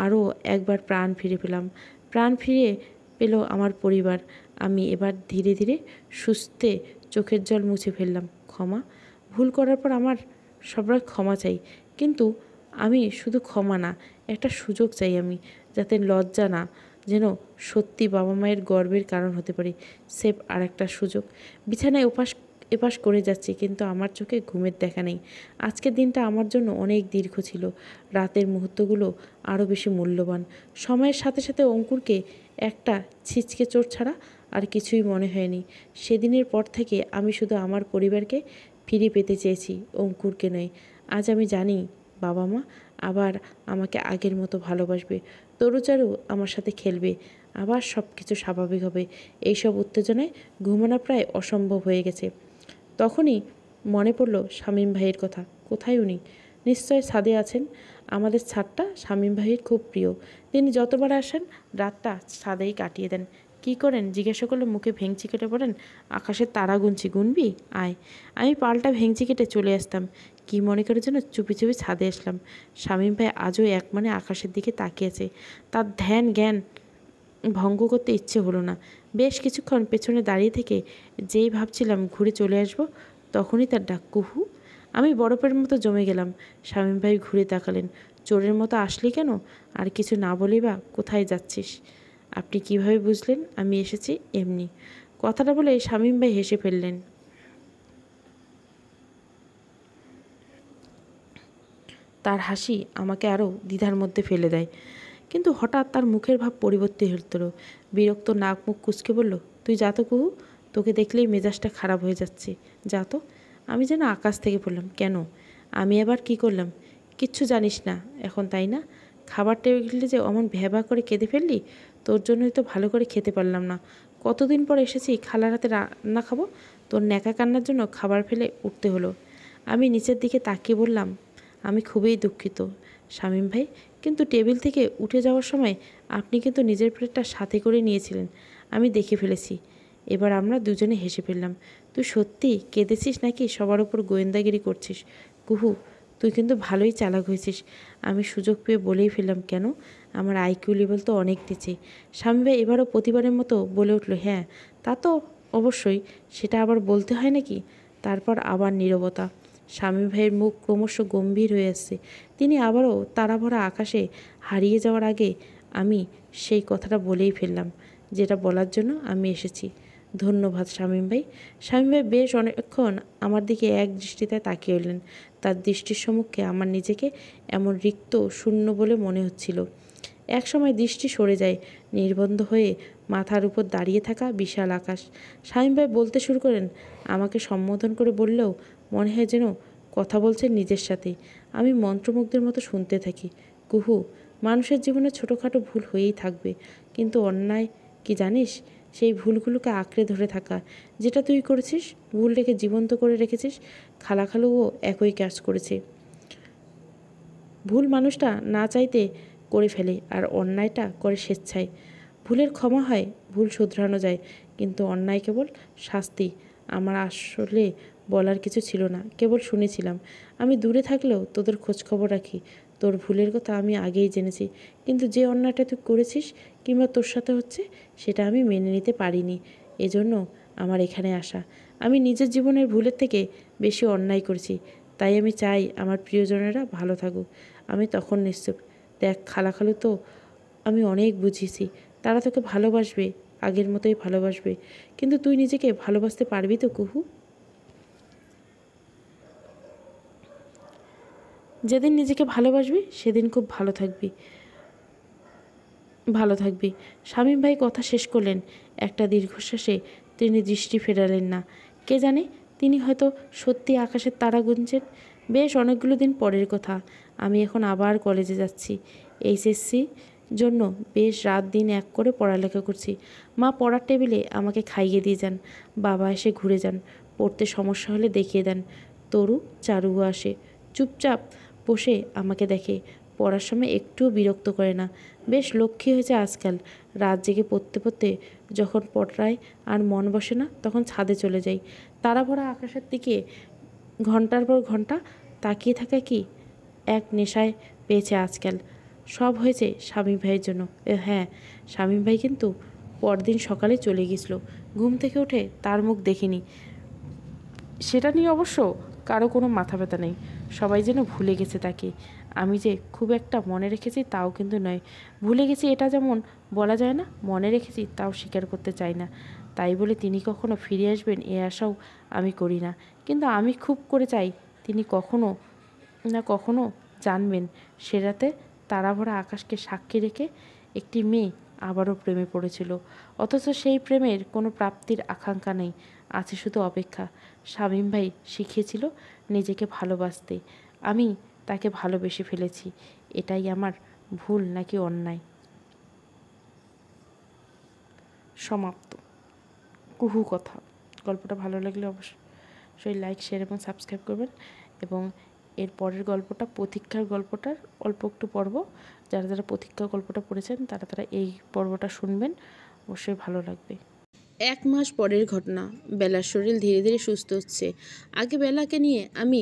Speaker 1: আরও একবার প্রাণ ফিরে পেলাম। প্রাণ ফিরে পেল আমার পরিবার। আমি এবার ধীরে ধীরে সুস্থে চোখের জল মুছে ফেললাম। ক্ষমা? ভুল করার পর আমার সবাই ক্ষমা চাই, কিন্তু আমি শুধু ক্ষমা না, একটা সুযোগ চাই আমি, যাতে লজ্জা না, যেন সত্যি বাবা মায়ের গর্বের কারণ হতে পারি। সেফ আর একটা সুযোগ। বিছানায় এপাশ করে যাচ্ছি, কিন্তু আমার চোখে ঘুমের দেখা নেই। আজকের দিনটা আমার জন্য অনেক দীর্ঘ ছিল, রাতের মুহূর্তগুলো আরও বেশি মূল্যবান। সময়ের সাথে সাথে অঙ্কুরকে একটা ছিচকে চোট ছাড়া আর কিছুই মনে হয়নি। সেদিনের পর থেকে আমি শুধু আমার পরিবারকে ফিরে পেতে চেয়েছি, অঙ্কুরকে নয়। আজ আমি জানি বাবা মা আবার আমাকে আগের মতো ভালোবাসবে, তরুচারু আমার সাথে খেলবে, আবার সব কিছু স্বাভাবিক হবে। এইসব উত্তেজনায় ঘুমানো প্রায় অসম্ভব হয়ে গেছে। তখনই মনে পড়ল শামীম ভাইয়ের কথা। কোথায় উনি? নিশ্চয় ছাদে আছেন। আমাদের ছাদটা শামীম ভাইয়ের খুব প্রিয়। তিনি যতবার আসেন রাতটা ছাদেই কাটিয়ে দেন। কী করেন জিজ্ঞাসা করলে মুখে ভেঙচি কেটে পড়েন, আকাশের তারা গুনছি। গুনবি? আয়। আমি পাল্টা ভেঙচি কেটে চলে আসতাম। কী মনে করে যেন চুপি চুপি ছাদে আসলাম। শামীম ভাই আজও এক মানে আকাশের দিকে তাকিয়েছে। তার ধ্যান জ্ঞান ভঙ্গ করতে ইচ্ছে হলো না। বেশ কিছুক্ষণ পেছনে দাঁড়িয়ে থেকে যেই ভাবছিলাম ঘুরে চলে আসব, তখনই তার ডাক, কুহু। আমি বরফের মতো জমে গেলাম। শামীম ভাই ঘুরে তাকালেন। চোরের মতো আসলি কেন? আর কিছু না বলেই বা কোথায় যাচ্ছিস? আপনি কিভাবে বুঝলেন আমি এসেছি? এমনি। কথাটা বলে শামীম ভাই হেসে ফেললেন। তার হাসি আমাকে আরও দ্বিধার মধ্যে ফেলে দেয়। কিন্তু হঠাৎ তার মুখের ভাব পরিবর্তন হলো। বিরক্ত নাক মুখ কুঁচকে বলল, তুই যা তো কুহু, তোকে দেখলেই মেজাজটা খারাপ হয়ে যাচ্ছে, যা তো। আমি যেন আকাশ থেকে পড়লাম। কেন? আমি আবার কি করলাম? কিচ্ছু জানিস না এখন, তাই না? খাবার টেবিলে যে অমন ভ্যাবা করে কেঁদে ফেললি, তোর জন্যই তো ভালো করে খেতে পারলাম না। কতদিন পর এসেছি খালার হাতে রান্না খাবো, তোর ন্যাকা কান্নার জন্য খাবার ফেলে উঠতে হলো। আমি নিচের দিকে তাকিয়ে বললাম, আমি খুবই দুঃখিত শামীম ভাই, কিন্তু টেবিল থেকে উঠে যাওয়ার সময় আপনি কিন্তু নিজের প্লেটটা সাথে করে নিয়েছিলেন, আমি দেখে ফেলেছি। এবার আমরা দুজনে হেসে ফেললাম। তুই সত্যি কেঁদেছিস নাকি সবার উপর গোয়েন্দাগিরি করছিস? কুহু, তুই কিন্তু ভালোই চালাক হয়েছিস। আমি সুযোগ পেয়ে বলেই ফেললাম, কেন? আমার আইকিউ লেভেল তো অনেক নিচে। স্বামী ভাই এবারও প্রতিবারের মতো বলে উঠল, হ্যাঁ তা তো অবশ্যই, সেটা আবার বলতে হয় নাকি? তারপর আবার নীরবতা। স্বামী ভাইয়ের মুখ ক্রমশ গম্ভীর হয়ে আসছে। তিনি আবারও তারাভরা আকাশে হারিয়ে যাওয়ার আগে আমি সেই কথাটা বলেই ফেললাম, যেটা বলার জন্য আমি এসেছি। ধন্যবাদ শামীম ভাই। শামীম ভাই বেশ অনেকক্ষণ আমার দিকে এক দৃষ্টিতে তাকিয়ে রইলেন। তার দৃষ্টির সম্মুখে আমার নিজেকে এমন রিক্ত শূন্য বলে মনে হচ্ছিল। এক সময় দৃষ্টি সরে যায়, নির্বন্ধ হয়ে মাথার উপর দাঁড়িয়ে থাকা বিশাল আকাশ। শামীম ভাই বলতে শুরু করেন। আমাকে সম্বোধন করে বললেও মনে হয় যেন কথা বলছেন নিজের সাথে। আমি মন্ত্রমুগ্ধের মতো শুনতে থাকি। কুহু, মানুষের জীবনে ছোটোখাটো ভুল হয়েই থাকবে, কিন্তু অন্যায় কি জানিস? সেই ভুলগুলোকে আঁকড়ে ধরে থাকা, যেটা তুই করেছিস, ভুলটাকে জীবন্ত করে রেখেছিস। খালাখালুও একই কাজ করেছে। ভুল মানুষটা না চাইতে করে ফেলে, আর অন্যায়টা করে স্বেচ্ছায়। ভুলের ক্ষমা হয়, ভুল শুধরানো যায়, কিন্তু অন্যায় কেবল শাস্তি। আমার আসলে বলার কিছু ছিল না, কেবল শুনেছিলাম। আমি দূরে থাকলেও তোদের খোঁজখবর রাখি। তোর ভুলের কথা আমি আগেই জেনেছি, কিন্তু যে অন্যায়টা তুই করেছিস কিংবা তোর সাথে হচ্ছে, সেটা আমি মেনে নিতে পারিনি। এজন্য আমার এখানে আসা। আমি নিজের জীবনের ভুলের থেকে বেশি অন্যায় করেছি, তাই আমি চাই আমার প্রিয়জনেরা ভালো থাকুক। আমি তখন নিশ্চুপ। দেখ খালাখালু, তো আমি অনেক বুঝিয়েছি, তারা তোকে ভালোবাসবে, আগের মতোই ভালোবাসবে, কিন্তু তুই নিজেকে ভালোবাসতে পারবি তো কুহু? যেদিন নিজেকে ভালোবাসবি সেদিন খুব ভালো থাকবি। শামীম ভাই কথা শেষ করলেন। একটা দীর্ঘশ্বাসে তিনি দৃষ্টি ফেরালেন না। কে জানে, তিনি হয়তো সত্যি আকাশের তারা গুনছেন। বেশ অনেকগুলো দিন পরের কথা। আমি এখন আবার কলেজে যাচ্ছি। এইচএসসি জন্য বেশ রাত দিন এক করে পড়ালেখা করছি। মা পড়ার টেবিলে আমাকে খাইয়ে দিয়ে যান, বাবা এসে ঘুরে যান, পড়তে সমস্যা হলে দেখিয়ে দেন। তরু চারুও আসে, চুপচাপ বসে আমাকে দেখে, পড়ার সময় একটুও বিরক্ত করে না। বেশ লক্ষ্মী হয়েছে আজকাল। রাত জেগে পড়তে পড়তে যখন পড়ায় আর মন বসে না, তখন ছাদে চলে যাই। তারা ভরা আকাশের দিকে ঘন্টার পর ঘন্টা তাকিয়ে থাকা কি এক নেশায় পেয়েছে আজকাল। সব হয়েছে শামীম ভাইয়ের জন্য। হ্যাঁ, শামীম ভাই কিন্তু পরদিন সকালে চলে গেছিল। ঘুম থেকে উঠে তার মুখ দেখিনি। সেটা নিয়ে অবশ্য কারো কোনো মাথা ব্যথা নেই। সবাই যেন ভুলে গেছে তাকে। আমি যে খুব একটা মনে রেখেছি তাও কিন্তু নয়। ভুলে গেছি এটা যেমন বলা যায় না, মনে রেখেছি তাও স্বীকার করতে চাই না। তাই বলে তিনি কখনো ফিরে আসবেন এ আশাও আমি করি না। কিন্তু আমি খুব করে চাই তিনি কখনো না কখনো জানবেন সে রাতে তারাভরা আকাশকে সাক্ষী রেখে একটি মেয়ে আবারও প্রেমে পড়েছিল। অথচ সেই প্রেমের কোনো প্রাপ্তির আকাঙ্ক্ষা নেই, আছে শুধু অপেক্ষা। শামীম ভাই শিখিয়েছিল নিজেকে ভালোবাসতে, আমি তাকে ভালোবেসে ফেলেছি। এটাই আমার ভুল নাকি অন্যায়? সমাপ্ত। কুহু কথা। গল্পটা ভালো লাগলে অবশ্যই লাইক, শেয়ার এবং সাবস্ক্রাইব করবেন। এবং এর পরের গল্পটা প্রতীক্ষার গল্পটার অল্প একটু পর্ব। যারা যারা প্রতীক্ষা গল্পটা পড়েছেন তারা তারা এই পর্বটা শুনবেন, অবশ্যই ভালো লাগবে। 1 মাস পরের ঘটনা। বেলার শরীর ধীরে ধীরে সুস্থ হচ্ছে। আগে বেলাকে নিয়ে আমি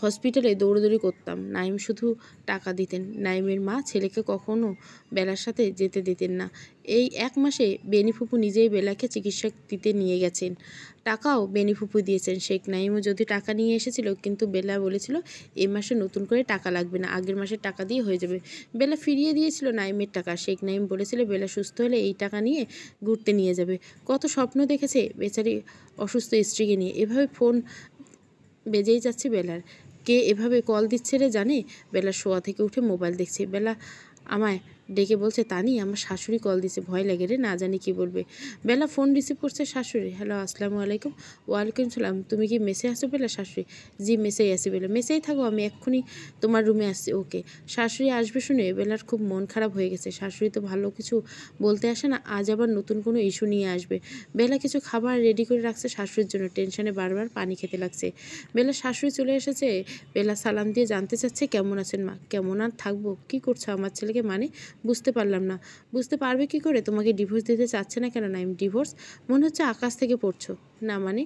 Speaker 1: হসপিটালে দৌড়দৌড়ি করতাম। নাইম শুধু টাকা দিতেন। নাইমের মা ছেলেকে কখনো বেলার সাথে যেতে দিতেন না। এই 1 মাসে বেনি ফুপু নিজেই বেলাকে চিকিৎসা দিতে নিয়ে গেছেন। টাকাও বেনি ফুপু দিয়েছেন। শেখ নাইমও যদি টাকা নিয়ে এসেছিল, কিন্তু বেলা বলেছিল এই মাসে নতুন করে টাকা লাগবে না, আগের মাসের টাকা দিয়ে হয়ে যাবে। বেলা ফিরিয়ে দিয়েছিল নাইমের টাকা। শেখ নাইম বলেছিল বেলা সুস্থ হলে এই টাকা নিয়ে ঘুরতে নিয়ে যাবে। কত স্বপ্ন দেখেছে বেচারি অসুস্থ স্ত্রীকে নিয়ে। এভাবে ফোন বেজেই যাচ্ছে বেলার। কে এভাবে কল দিচ্ছে রে জানে? বেলা শোয়া থেকে উঠে মোবাইল দেখছে। বেলা আমায় ডেকে বলছে, তানি আমার শাশুড়ি কল দিছে, ভয় লাগে রে, না জানি কি বলবে। বেলা ফোন রিসিভ করছে। শাশুড়ি, হ্যালো, আসসালামু আলাইকুম। ওয়ালাইকুম সালাম। তুমি কি মেসে আসো বেলা? শাশুড়ি, জি মেসেই আসি। বেলা, মেসেই থাকো, আমি এক্ষুনি তোমার রুমে আসছি। ওকে। শাশুড়ি আসবে শুনে বেলার খুব মন খারাপ হয়ে গেছে। শাশুড়ি তো ভালো কিছু বলতে আসে না, আজ আবার নতুন কোনো ইস্যু নিয়ে আসবে। বেলা কিছু খাবার রেডি করে রাখছে শাশুড়ির জন্য। টেনশনে বারবার পানি খেতে লাগছে। বেলা শাশুড়ি চলে এসেছে। বেলা সালাম দিয়ে জানতে চাচ্ছে, কেমন আছেন মা? কেমন আর থাকবো, কি করছো আমার ছেলেকে? মানে বুঝতে পারলাম না। বুঝতে পারবে কি করে? তোমাকে ডিভোর্স দিতে চাচ্ছে না কেন নাইম? ডিভোর্স মনে হচ্ছে আকাশ থেকে পড়ছো। না মানে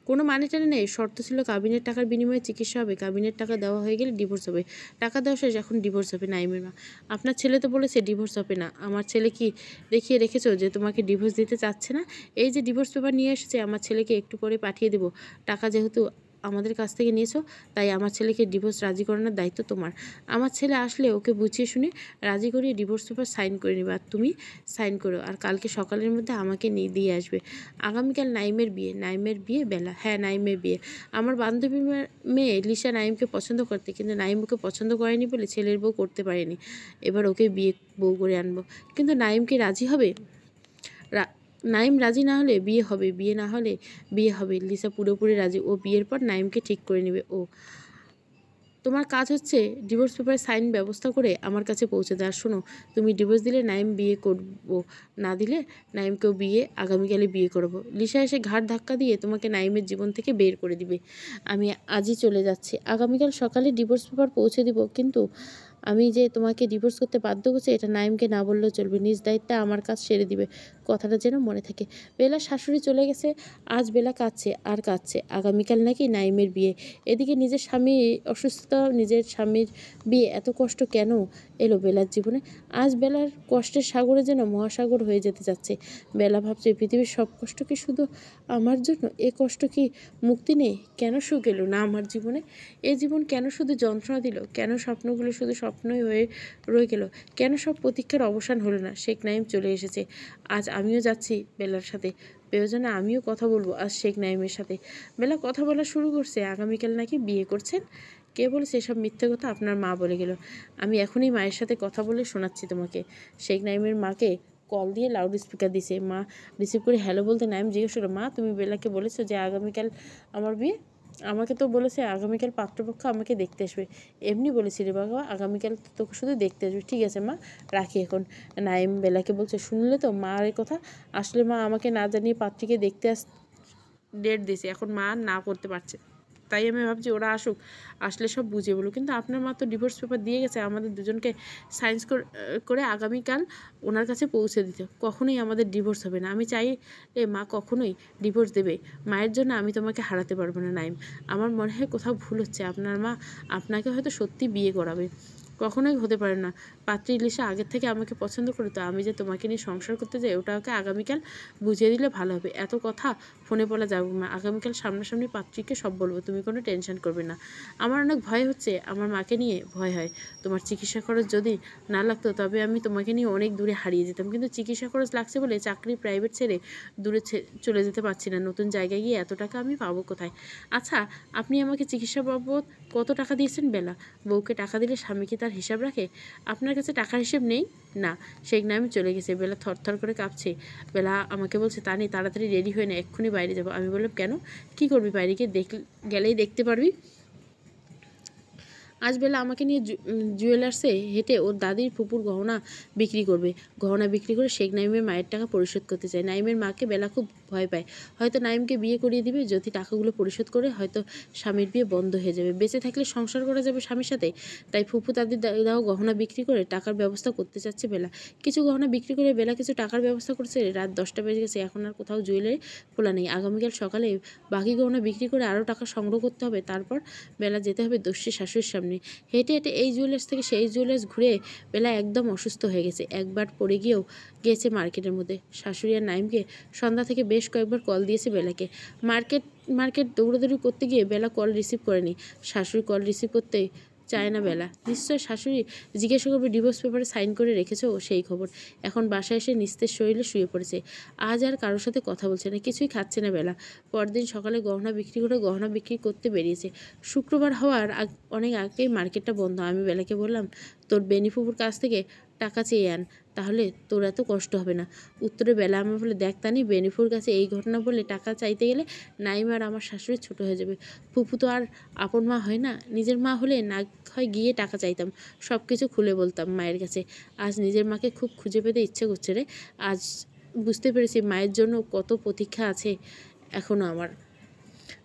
Speaker 1: কোনো মানে টানে নেই। শর্ত ছিল কাবিনের টাকার বিনিময়ে চিকিৎসা হবে। কাবিনের টাকা দেওয়া হয়ে গেলে ডিভোর্স হবে। টাকা দেওয়া শেষ, এখন ডিভোর্স হবে। নাইমের মা, আপনার ছেলে তো বলেছে ডিভোর্স হবে না। আমার ছেলে কি দেখিয়ে রেখেছো যে তোমাকে ডিভোর্স দিতে চাচ্ছে না? এই যে ডিভোর্স পেপার নিয়ে এসেছে, আমার ছেলেকে একটু পরে পাঠিয়ে দেবো। টাকা যেহেতু আমাদের কাছ থেকে নিয়েছো, তাই আমার ছেলেকে ডিভোর্স রাজি করানোর দায়িত্ব তোমার। আমার ছেলে আসলে ওকে বুঝিয়ে শুনে রাজি করিয়ে ডিভোর্স পেপার সাইন করে নেবে। আর তুমি সাইন করো, আর কালকে সকালের মধ্যে আমাকে নিয়ে দিয়ে আসবে। আগামীকাল নাইমের বিয়ে। নাইমের বিয়ে? বেলা, হ্যাঁ নাইমের বিয়ে। আমার বান্ধবী মেয়ে লিসা নাইমকে পছন্দ করতে, কিন্তু নাইম ওকে পছন্দ করেনি বলে ছেলের বউ করতে পারেনি। এবার ওকে বিয়ে বউ করে আনবো। কিন্তু নাইম কি রাজি হবে? নাইম রাজি না হলে বিয়ে হবে, বিয়ে না হলে বিয়ে হবে। লিসা পুরোপুরি রাজি। ও বিয়ের পর নাইমকে ঠিক করে নেবে। ও, তোমার কাজ হচ্ছে ডিভোর্স পেপারে সাইন ব্যবস্থা করে আমার কাছে পৌঁছে দেওয়ার। শোনো, তুমি ডিভোর্স দিলে নাইম বিয়ে করবো, না দিলে নাইমকেও বিয়ে আগামীকালে বিয়ে করবো। লিসা এসে ঘাড় ধাক্কা দিয়ে তোমাকে নাইমের জীবন থেকে বের করে দিবে। আমি আজই চলে যাচ্ছি, আগামীকাল সকালে ডিভোর্স পেপার পৌঁছে দিব। কিন্তু আমি যে তোমাকে ডিভোর্স করতে বাধ্য করছি এটা নাইমকে না বললেও চলবে। নিজ দায়িত্বে আমার কাজ সেরে দিবে, কথাটা যেন মনে থাকে। বেলার শাশুড়ি চলে গেছে। আজ বেলা কাঁদছে আর কাঁদছে। আগামীকাল নাকি নাইমের বিয়ে। এদিকে নিজের স্বামী অসুস্থতা, নিজের স্বামীর বিয়ে, এত কষ্ট কেন এলো বেলার জীবনে? আজ বেলার কষ্টের সাগরে যেন মহাসাগর হয়ে যেতে যাচ্ছে। বেলা ভাবছে, পৃথিবীর সব কষ্ট কি শুধু আমার জন্য? এ কষ্ট কি মুক্তি নেই? কেন সুখ এলো না আমার জীবনে? এ জীবন কেন শুধু যন্ত্রণা দিল? কেন স্বপ্নগুলো শুধু স্বপ্নই হয়ে রয়ে গেল? কেন সব প্রতীক্ষার অবসান হলো না? শেখ নাইম চলে এসেছে। আজ আমিও যাচ্ছি বেলার সাথে। প্রয়োজনে আমিও কথা বলবো আজ শেখ নাইমের সাথে। বেলা কথা বলা শুরু করছে। আগামীকাল নাকি বিয়ে করছেন। কে বলেছে এসব মিথ্যে কথা? আপনার মা বলে গেল। আমি এখনই মায়ের সাথে কথা বলে শোনাচ্ছি তোমাকে। শেখ নাইমের মাকে কল দিয়ে লাউড স্পিকার দিছে। মা রিসিভ করে হ্যালো বলতে নাইম জিজ্ঞেস করলো, মা তুমি বেলাকে বলেছো যে আগামীকাল আমার বিয়ে? আমাকে তো বলেছে আগামীকাল পাত্রপক্ষ আমাকে দেখতে আসবে। এমনি বলেছি রে বাবা, আগামীকাল তোকে শুধু দেখতে আসবে। ঠিক আছে মা, রাখি এখন। নাইম বেলাকে বলছে, শুনলে তো মার এই কথা? আসলে মা আমাকে না জানিয়ে পাত্রীকে দেখতে ডেট দিয়েছে। এখন মা না করতে পারছে, তাই আমি ভাবছি ওরা আসুক, আসলে সব বুঝিয়ে বলুক। কিন্তু আপনার মা তো ডিভোর্স পেপার দিয়ে গেছে আমাদের দুজনকে সাইন্স করে আগামীকাল ওনার কাছে পৌঁছে দিতে। কখনোই আমাদের ডিভোর্স হবে না। আমি চাই মা কখনোই ডিভোর্স দেবে। মায়ের জন্য আমি তোমাকে হারাতে পারবো না নাইম। আমার মনে হয় কোথাও ভুল হচ্ছে। আপনার মা আপনাকে হয়তো সত্যি বিয়ে করাবে। কখনোই হতে পারে না। পাত্রী ইলিশা আগের থেকে আমাকে পছন্দ করে, তো আমি যে তোমাকে নিয়ে সংসার করতে যাই ওটা ওকে আগামীকাল বুঝিয়ে দিলে ভালো হবে। এত কথা ফোনে বলা যাবে না, আগামীকাল সামনাসামনি পাত্রীকে সব বলবো, তুমি কোনো টেনশন করবে না। আমার অনেক ভয় হচ্ছে, আমার মাকে নিয়ে ভয় হয়। তোমার চিকিৎসা খরচ যদি না লাগতো তবে আমি তোমাকে নিয়ে অনেক দূরে হারিয়ে যেতাম, কিন্তু চিকিৎসা খরচ লাগছে বলে চাকরি প্রাইভেট ছেড়ে দূরে চলে যেতে পারছি না। নতুন জায়গায় গিয়ে এত টাকা আমি পাবো কোথায়? আচ্ছা, আপনি আমাকে চিকিৎসা বাবদ কত টাকা দিয়েছেন? বেলা, বউকে টাকা দিলে স্বামী কি তার হিসাব রাখে? আপনার কাছে টাকার হিসেব নেই? না, শেখ নাইম চলে গেছে। বেলা থরথর করে কাঁপছে। বেলা আমাকে বলছে, তা নেই, তাড়াতাড়ি রেডি হয়ে না, এক্ষুনি বাইরে যাবো। আমি বললাম, কেন? কি করবি বাইরে গিয়ে? গেলেই দেখতে পারবি। আজ বেলা আমাকে নিয়ে জুয়েলার্সে হেঁটে ওর দাদির ফুপুর গহনা বিক্রি করবে। গহনা বিক্রি করে শেখ নাইমের মায়ের টাকা পরিশোধ করতে চায়। নাইমের মাকে বেলা খুব ভয় পায়। হয়তো নাইমকে বিয়ে করিয়ে দিবে, যদি টাকাগুলো পরিশোধ করে হয়তো স্বামীর বিয়ে বন্ধ হয়ে যাবে। বেঁচে থাকলে সংসার করা যাবে স্বামীর সাথে। তাই ফুপু দাদির দাও গহনা বিক্রি করে টাকার ব্যবস্থা করতে চাচ্ছে বেলা। কিছু গহনা বিক্রি করে বেলা কিছু টাকার ব্যবস্থা করছে। রাত 10টা বেজে গেছে, এখন আর কোথাও জুয়েলারি খোলা নেই। আগামীকাল সকালে বাকি গহনা বিক্রি করে আরও টাকা সংগ্রহ করতে হবে। তারপর বেলা যেতে হবে দস্যি শাশুড়ির সামনে। হেঁটে হেঁটে এই জুয়েলার্স থেকে সেই জুয়েলার্স ঘুরে বেলা একদম অসুস্থ হয়ে গেছে। একবার পড়ে গিয়েও গিয়েছে মার্কেটের মধ্যে। শাশুড়ি আর নাইমকে সন্ধ্যা থেকে বেশ কয়েকবার কল দিয়েছে বেলাকে। মার্কেট দৌড়াদৌড়ি করতে গিয়ে বেলা কল রিসিভ করেনি। শাশুড়ি কল রিসিভ করতে চায় না বেলা। নিশ্চয় শাশুড়ি জিজ্ঞাসা করবে ডিভোর্স পেপারে সাইন করে রেখেছো, সেই খবর। এখন বাসায় এসে নিস্তেজ শরীরে শুয়ে পড়েছে। আজ আর কারোর সাথে কথা বলছে না, কিছুই খাচ্ছে না বেলা। পরদিন সকালে গহনা বিক্রি করতে বেরিয়েছে। শুক্রবার হওয়ার অনেক আগেই মার্কেটটা বন্ধ। আমি বেলাকে বললাম, তোর বেনিফুপুর কাছ থেকে টাকা চেয়ে আন, তাহলে তোর এত কষ্ট হবে না। উত্তরে বেলা আমার বলে, দেখ তানি, বেনিফুর কাছে এই ঘটনা বলে টাকা চাইতে গেলে নাইম আর আমার শাশুড়ি ছোট হয়ে যাবে। ফুপু তো আর আপন মা হয় না। নিজের মা হলে না হয় গিয়ে টাকা চাইতাম, সব কিছু খুলে বলতাম মায়ের কাছে। আজ নিজের মাকে খুব খুঁজে পেতে ইচ্ছে করছে রে। আজ বুঝতে পেরেছি মায়ের জন্য কত প্রতীক্ষা আছে এখনও আমার।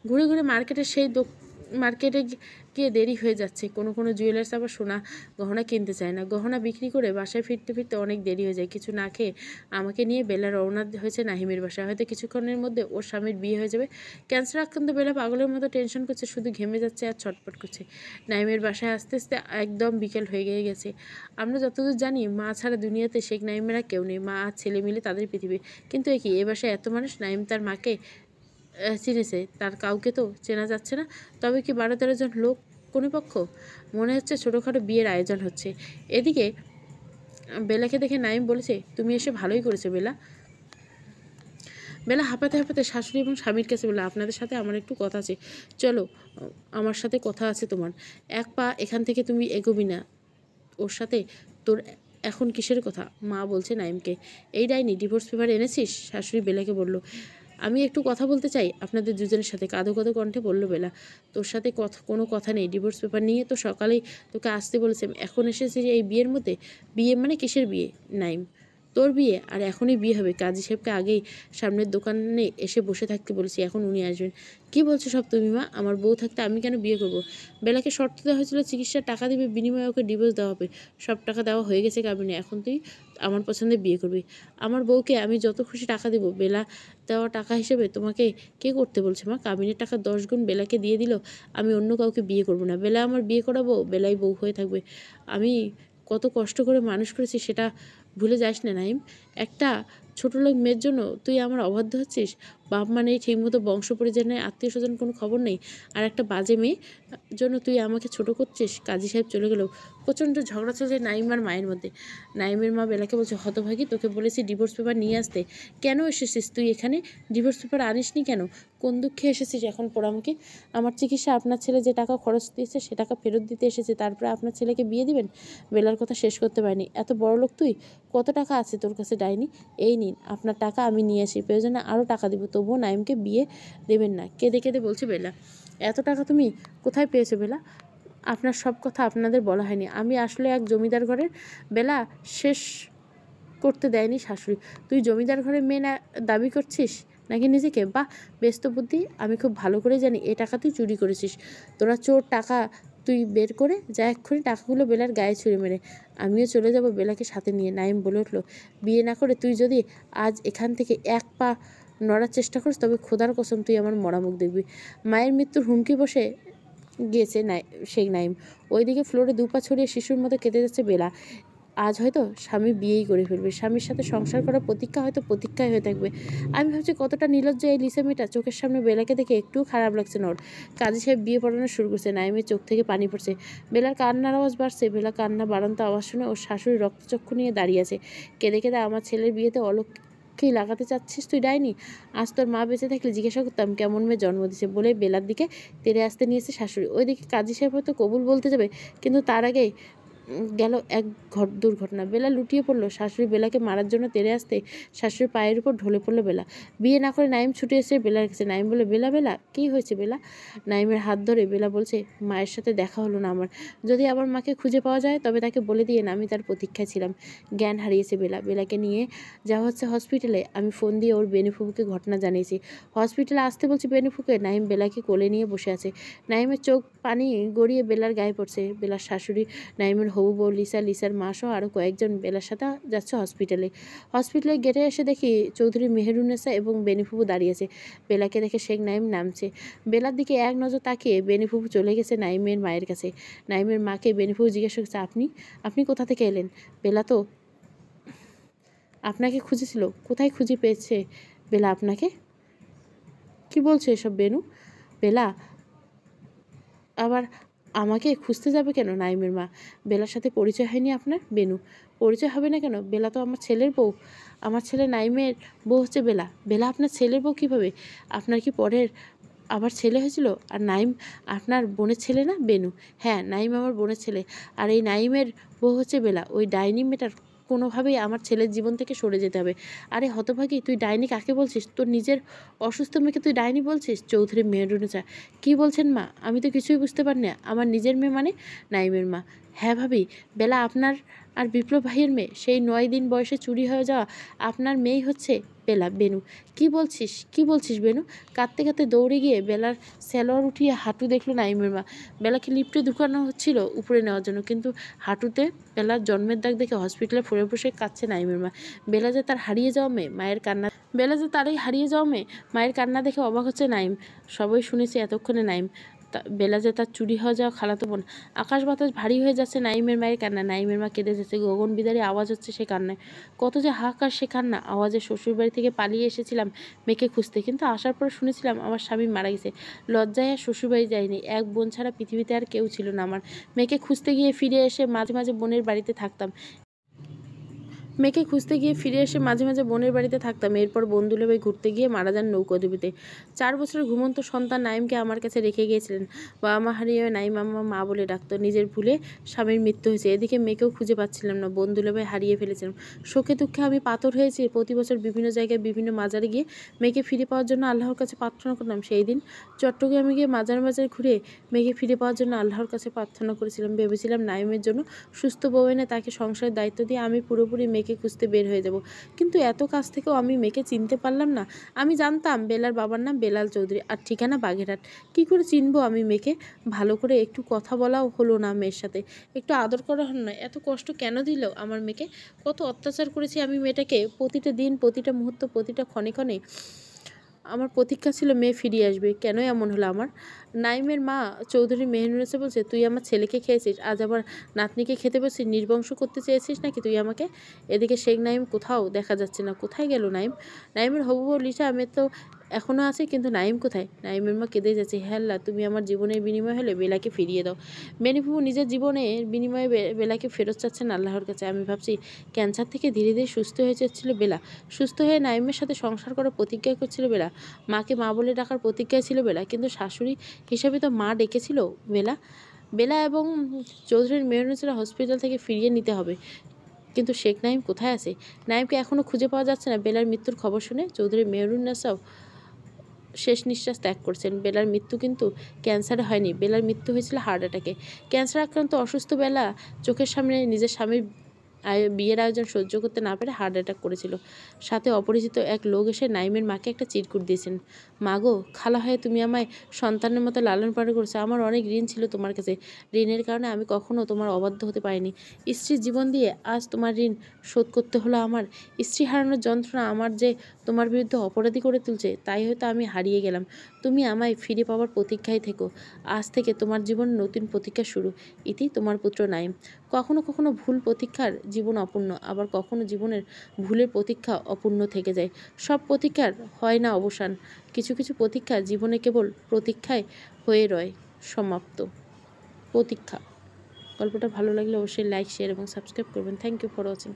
Speaker 1: ঘুরে ঘুরে মার্কেটে গিয়ে দেরি হয়ে যাচ্ছে। কোনো জুয়েলার্স আবার সোনা গহনা কিনতে চায় না। গহনা বিক্রি করে বাসায় ফিরতে ফিরতে অনেক দেরি হয়ে যায়। কিছু না খেয়ে আমাকে নিয়ে বেলা রওনা হয়েছে নাহিমের বাসায়। হয়তো কিছুক্ষণের মধ্যে ওর স্বামীর বিয়ে হয়ে যাবে। ক্যান্সার আক্রান্ত বেলা পাগলের মতো টেনশন করছে, শুধু ঘেমে যাচ্ছে আর ছটপট করছে। নাইমের বাসায় আস্তে আস্তে একদম বিকেল হয়ে গেছে। আমরা যতদূর জানি মা ছাড়া দুনিয়াতে শেখ নাইমেরা কেউ নেই। মা আর ছেলে মিলে তাদের পৃথিবী। কিন্তু এ কি, এ বাসায় এত মানুষ? নাইম তার মাকে চিনেছে, তার কাউকে তো চেনা যাচ্ছে না। তবে কি 12-13 জন লোক কোনো পক্ষ? মনে হচ্ছে ছোটোখাটো বিয়ের আয়োজন হচ্ছে। এদিকে বেলাকে দেখে নাইম বলেছে, তুমি এসে ভালোই করেছো বেলা। বেলা হাঁপাতে হাঁপাতে শাশুড়ি এবং স্বামীর কাছে বলে, আপনাদের সাথে আমার একটু কথা আছে, চলো। আমার সাথে কথা আছে তোমার। এক পা এখান থেকে তুমি এগোবি না ওর সাথে। তোর এখন কিসের কথা? মা বলছে নাইমকে। এই ডাইনি, ডিভোর্স পেপার এনেছিস? শাশুড়ি বেলাকে বলল, আমি একটু কথা বলতে চাই আপনাদের দুজনের সাথে, কাঁদো কাঁদো কণ্ঠে বলল বেলা। তোর সাথে কোনো কথা নেই। ডিভোর্স পেপার নিয়ে তো সকালেই তোকে আসতে বলেছে, এখন এসেছে এই বিয়ের মধ্যে। বিয়ে মানে কিসের বিয়ে? নাইম, তোর বিয়ে, আর এখনই বিয়ে হবে। কাজী সাহেবকে আগেই সামনের দোকানে এসে বসে থাকতে বলেছি, এখন উনি আসবেন। কি বলছো সব তুমি মা? আমার বউ থাকতে আমি কেন বিয়ে করব? বেলাকে শর্ত দেওয়া হয়েছিল চিকিৎসার টাকা দিবে, বিনিময়ে ওকে ডিভোর্স দেওয়া হবে। সব টাকা দেওয়া হয়ে গেছে কাবিনে, এখন তুই আমার পছন্দে বিয়ে করবি। আমার বউকে আমি যত খুশি টাকা দেবো। বেলা দেওয়া টাকা হিসেবে তোমাকে কে করতে বলছে মা? কাবিনের টাকা 10 গুণ বেলাকে দিয়ে দিল। আমি অন্য কাউকে বিয়ে করব না। বেলা আমার বিয়ে করাবো, বেলাই বউ হয়ে থাকবে। আমি কত কষ্ট করে মানুষ করেছি সেটা ভুলে যাস না নাইম। একটা ছোটো লোক মেয়ের জন্য তুই আমার অবাধ্য হচ্ছিস। বাপ মা নেই ঠিকমতো, বংশ পরিচয় নেই, আত্মীয় স্বজন কোনো খবর নেই, আর একটা বাজে মেয়ে জন্য তুই আমাকে ছোট করছিস। কাজী সাহেব চলে গেল। প্রচণ্ড ঝগড়া চলছে নাইম আর মায়ের মধ্যে। নাইমের মা বেলাকে বলছে, হতভাগী, তোকে বলেছি ডিভোর্স পেপার নিয়ে আসতে, কেন এসেছিস তুই এখানে? ডিভোর্স পেপার আনিসনি কেন? কোন দুঃখে এসেছিস এখন পোড়ামুখী? আমার চিকিৎসা আপনার ছেলে যে টাকা খরচ দিয়েছে সে টাকা ফেরত দিতে এসেছে, তারপরে আপনার ছেলেকে বিয়ে দিবেন? বেলার কথা শেষ করতে পারিনি। এত বড় লোক তুই? কত টাকা আছে তোর কাছে ডাইনি? এই নিন আপনার টাকা, আমি নিয়ে আসি, প্রয়োজনে আরও টাকা দিব, তবুও নাইমকে বিয়ে দেবেন না। কেঁদে কেঁদে বলছে বেলা। এত টাকা তুমি কোথায় পেয়েছো বেলা? আপনার সব কথা আপনাদের বলা হয়নি। আমি আসলে এক জমিদার ঘরের। বেলা শেষ করতে দেয়নি শাশুড়ি। তুই জমিদার ঘরের মেয়ে না দাবি করছিস নাকি নিজেকে? বাহ, বেশ তো বুদ্ধি। আমি খুব ভালো করে জানি এ টাকা তুই চুরি করেছিস। তোরা চোর, টাকা তুই বের করে যা এক্ষুনি, টাকাগুলো বেলার গায়ে ছুঁড়ে মেরে। আমিও চলে যাব বেলাকে সাথে নিয়ে। নাইম বলে উঠল, বিয়ে না করে তুই যদি আজ এখান থেকে এক পা নড়ার চেষ্টা করিস তবে খোদার কসম তুই আমার মরা মুখ দেখবি। মায়ের মৃত্যুর হুমকি বসে গিয়েছে শেখ নাইম। ওইদিকে ফ্লোরে দুপা ছড়িয়ে শিশুর মতো কেঁদে যাচ্ছে বেলা। আজ হয়তো স্বামী বিয়েই করে ফেলবে, স্বামীর সাথে সংসার করার প্রতীক্ষা হয়তো প্রতীক্ষাই হয়ে থাকবে। আমি ভাবছি কতটা নির্লজ্জ এই লিসা মেয়েটা। চোখের সামনে বেলাকে দেখে একটু খারাপ লাগছে না ওর। কাজী সাহেব বিয়ে পড়ানো শুরু করছে। নাইমের চোখ থেকে পানি পড়ছে। বেলার কান্নার আওয়াজ বাড়ছে। বেলা কান্না বাড়ন্ত আওয়াজ শুনে ওর শাশুড়ি রক্তচক্ষু নিয়ে দাঁড়িয়ে আছে। কেঁদে কেঁদে, আমার ছেলের বিয়েতে অলক্ষী লাগাতে চাচ্ছিস তুই ডাইনি? আজ তোর মা বেঁচে থাকলে জিজ্ঞাসা করতাম কেমন মেয়ে জন্ম দিছে বলে বেলার দিকে তেড়ে আসতে নিয়েছে শাশুড়ি। ওইদিকে কাজী সাহেব হয়তো কবুল বলতে যাবে, কিন্তু তার আগেই গেল এক দুর্ঘটনা। বেলা লুটিয়ে পড়লো। শাশুড়ি বেলাকে মারার জন্য তেড়ে আসতে শাশুড়ির পায়ের উপর ঢলে পড়লো বেলা। বিয়ে না করে নাইম ছুটে এসে বেলার কাছে। নাইম বলে, বেলা বেলা কী হয়েছে বেলা? নাইমের হাত ধরে বেলা বলছে, মায়ের সাথে দেখা হলো না আমার। যদি আমার মাকে খুঁজে পাওয়া যায় তবে তাকে বলে দিয়ে না আমি তার প্রতীক্ষায় ছিলাম। জ্ঞান হারিয়েছে বেলা। বেলাকে নিয়ে যাওয়া হচ্ছে হসপিটালে। আমি ফোন দিয়ে ওর বেনিফুকে ঘটনা জানিয়েছি। হসপিটালে আসতে বলছি বেনিফুকে। নাইম বেলাকে কোলে নিয়ে বসে আছে। নাইমের চোখ পানি গড়িয়ে বেলার গায়ে পড়ছে। বেলার শাশুড়ি, নাইমের হবু বউ লিসা, লিসার মা সহ আরও কয়েকজন বেলার সাথে যাচ্ছে হসপিটালে গেটে এসে দেখি চৌধুরী মেহেরুন্নেসা এবং বেনিফুবু দাঁড়িয়েছে। বেলাকে দেখে শেখ নাইম নামছে। বেলার দিকে এক নজর তাকিয়ে বেনিফুবু চলে গেছে নাইমের মায়ের কাছে। নাইমের মাকে বেনিফুবু জিজ্ঞাসা করছে, আপনি কোথা থেকে এলেন? বেলা তো আপনাকে খুঁজেছিল। কোথায় খুঁজে পেয়েছে বেলা আপনাকে? কি বলছে এসব বেনু? বেলা আবার আমাকে খুঁজতে যাবে কেন? নাইমের মা, বেলার সাথে পরিচয় হয়নি আপনার? বেনু, পরিচয় হবে না কেন? বেলা তো আমার ছেলের বউ। আমার ছেলে নাইমের বউ হচ্ছে বেলা। বেলা আপনার ছেলের বউ কীভাবে? আপনার কি পরের আবার ছেলে হয়েছিল? আর নাইম আপনার বোনের ছেলে না? বেনু, হ্যাঁ নাইম আমার বোনের ছেলে। আর এই নাইমের বউ হচ্ছে বেলা। ওই ডাইনি মেয়েটার কোনোভাবেই আমার ছেলের জীবন থেকে সরে যেতে হবে। আরে হতভাগী, তুই ডাইনি কাকে বলছিস? তোর নিজের অসুস্থ মেয়েকে তুই ডাইনি বলছিস? চৌধুরী মেহেরুন্নেসা, কী বলছেন মা? আমি তো কিছুই বুঝতে পারি না। আমার নিজের মেয়ে মানে? নাইমের মা, হ্যাঁ ভাবি, বেলা আপনার আর বিপ্লব ভাইয়ের মেয়ে। সেই 9 দিন বয়সে চুরি হয়ে যাওয়া আপনার মেয়েই হচ্ছে বেলা। বেনু, কি বলছিস বেনু? কাঁদতে কাঁদতে দৌড়ে গিয়ে বেলার স্যালোয়ার উঠিয়ে হাঁটু দেখলো নাইমের মা। বেলাকে লিফটে ঢুকানো হচ্ছিল উপরে নেওয়ার জন্য, কিন্তু হাঁটুতে বেলার জন্মের দাগ দেখে হসপিটালে পড়ে বসে কাঁদছে নাইমের মা। বেলা যে তার হারিয়ে যাওয়া মেয়ে, মায়ের কান্না দেখে অবাক হচ্ছে নাইম। সবাই শুনেছে এতক্ষণে নাইম। বেলা যে তার চুরি হয়ে যাওয়া খালাতো বোন। আকাশ বাতাস ভারী হয়ে যাচ্ছে নাইমের মায়ের কান্না। নাইমের মা কেঁদে যাচ্ছে। গগন বিদারী আওয়াজ হচ্ছে সে কান্নায়। কত যে হাহাকার সে কান্না। আওয়াজে শ্বশুরবাড়ি থেকে পালিয়ে এসেছিলাম মেয়েকে খুঁজতে, কিন্তু আসার পর শুনেছিলাম আমার স্বামী মারা গেছে। লজ্জায় আর শ্বশুরবাড়ি যাইনি। এক বোন ছাড়া পৃথিবীতে আর কেউ ছিল না আমার। মেয়েকে খুঁজতে গিয়ে ফিরে এসে মাঝে মাঝে বোনের বাড়িতে থাকতাম। বোনের বাড়িতে থাকতাম। এরপর বন্ধুলেভাই ঘুরতে গিয়ে মারা যান নৌকাডুবিতে। 4 বছরের ঘুমন্ত সন্তান নাইমকে আমার কাছে রেখে গিয়েছিলেন। বাবা মা হারিয়ে নাইম আম্মা মা বলে ডাকতো। নিজের ভুলে স্বামীর মৃত্যু হয়েছে। এদিকে মেয়েকেও খুঁজে পাচ্ছিলাম না। বন্ধুলেভাই হারিয়ে ফেলেছিলাম। শোকে দুঃখে আমি পাথর হয়েছি। প্রতি বছর বিভিন্ন জায়গায় বিভিন্ন মাজারে গিয়ে মেয়েকে ফিরে পাওয়ার জন্য আল্লাহর কাছে প্রার্থনা করলাম। সেই দিন চট্টগ্রামে গিয়ে মাজার ঘুরে মেয়েকে ফিরে পাওয়ার জন্য আল্লাহর কাছে প্রার্থনা করেছিলাম। ভেবেছিলাম নাইমের জন্য সুস্থ বউ এনে তাকে সংসারের দায়িত্ব দিয়ে আমি পুরোপুরি মেয়েকে খুঁজতে বের হয়ে যাব। কিন্তু এত কাছ থেকেও আমি মেয়েকে চিনতে পারলাম না। আমি জানতাম বেলার বাবার নাম বেলাল চৌধুরী আর ঠিকানা বাগেরহাট। কী করে চিনবো আমি মেয়েকে? ভালো করে একটু কথা বলাও হলো না মেয়ের সাথে, একটু আদর করা হলো না। এত কষ্ট কেন দিল আমার মেয়েকে? কত অত্যাচার করেছি আমি মেয়েটাকে। প্রতিটা দিন, প্রতিটা মুহূর্ত, প্রতিটা ক্ষণে ক্ষণে আমার প্রতীক্ষা ছিল মেয়ে ফিরিয়ে আসবে। কেন এমন হলো আমার? নাইমের মা চৌধুরী মেহেরুন্নেসা বলছে, তুই আমার ছেলেকে খেয়েছিস, আজ আবার নাতনিকে খেতে বসছিস। নির্বংশ করতে চেয়েছিস নাকি তুই আমাকে? এদিকে শেখ নাইম কোথাও দেখা যাচ্ছে না। কোথায় গেল নাইম? নাইমের হবু বউ লিসা আমি তো এখনও আছে, কিন্তু নাইম কোথায়? নাইমের মা কেঁদে যাচ্ছে, হে আল্লাহ, তুমি আমার জীবনের বিনিময় হলে বেলাকে ফিরিয়ে দাও। বেনিফুবু নিজের জীবনের বিনিময়ে বেলাকে ফেরত চাচ্ছেন আল্লাহর কাছে। আমি ভাবছি ক্যান্সার থেকে ধীরে ধীরে সুস্থ হয়ে যাচ্ছিল বেলা। সুস্থ হয়ে নাইমের সাথে সংসার করার প্রতিজ্ঞা করছিল বেলা। মাকে মা বলে ডাকার প্রতিজ্ঞায় ছিল বেলা। কিন্তু শাশুড়ি হিসেবে তো মা ডেকেছিল বেলা এবং চৌধুরীর মেহেরুন্নেসা হসপিটাল থেকে ফিরিয়ে নিতে হবে। কিন্তু শেখ নাইম কোথায় আছে? নাইমকে এখনও খুঁজে পাওয়া যাচ্ছে না। বেলার মৃত্যুর খবর শুনে চৌধুরী মেহেরুন্নেসাও শেষ নিঃশ্বাস ত্যাগ করছেন। বেলার মৃত্যু কিন্তু ক্যান্সারে হয়নি। বেলার মৃত্যু হয়েছিল হার্ট অ্যাটাকে। ক্যান্সার আক্রান্ত অসুস্থ বেলা চোখের সামনে নিজের স্বামীর বিয়ের আয়োজন সহ্য করতে না পেরে হার্ট অ্যাটাক করেছিল। সাথে অপরিচিত এক লোক এসে নাইমের মাকে একটা চিরকুট দিয়েছেন। মা গো, খালা হয়ে তুমি আমায় সন্তানের মতো লালন পালন করেছো। আমার অনেক ঋণ ছিল তোমার কাছে। ঋণের কারণে আমি কখনো তোমার অবাধ্য হতে পারিনি। স্ত্রীর জীবন দিয়ে আজ তোমার ঋণ শোধ করতে হলো আমার। স্ত্রী হারানোর যন্ত্রণা আমার যে তোমার বিরুদ্ধে অপরাধী করে তুলছে, তাই হয়তো আমি হারিয়ে গেলাম। তুমি আমায় ফিরে পাওয়ার প্রতীক্ষায় থেকো। আজ থেকে তোমার জীবন নতুন প্রতীক্ষা শুরু। ইতি তোমার পুত্র নাইম। কখনো কখনো ভুল প্রতীক্ষার জীবন অপূর্ণ, আবার কখনো জীবনের ভুলের প্রতীক্ষা অপূর্ণ থেকে যায়। সব প্রতীক্ষার হয় না অবসান। কিছু কিছু প্রতীক্ষা জীবনে কেবল প্রতীক্ষায় হয়ে রয়। সমাপ্ত। প্রতীক্ষা। গল্পটা ভালো লাগলে অবশ্যই লাইক, শেয়ার এবং সাবস্ক্রাইব করবেন। Thank you for watching.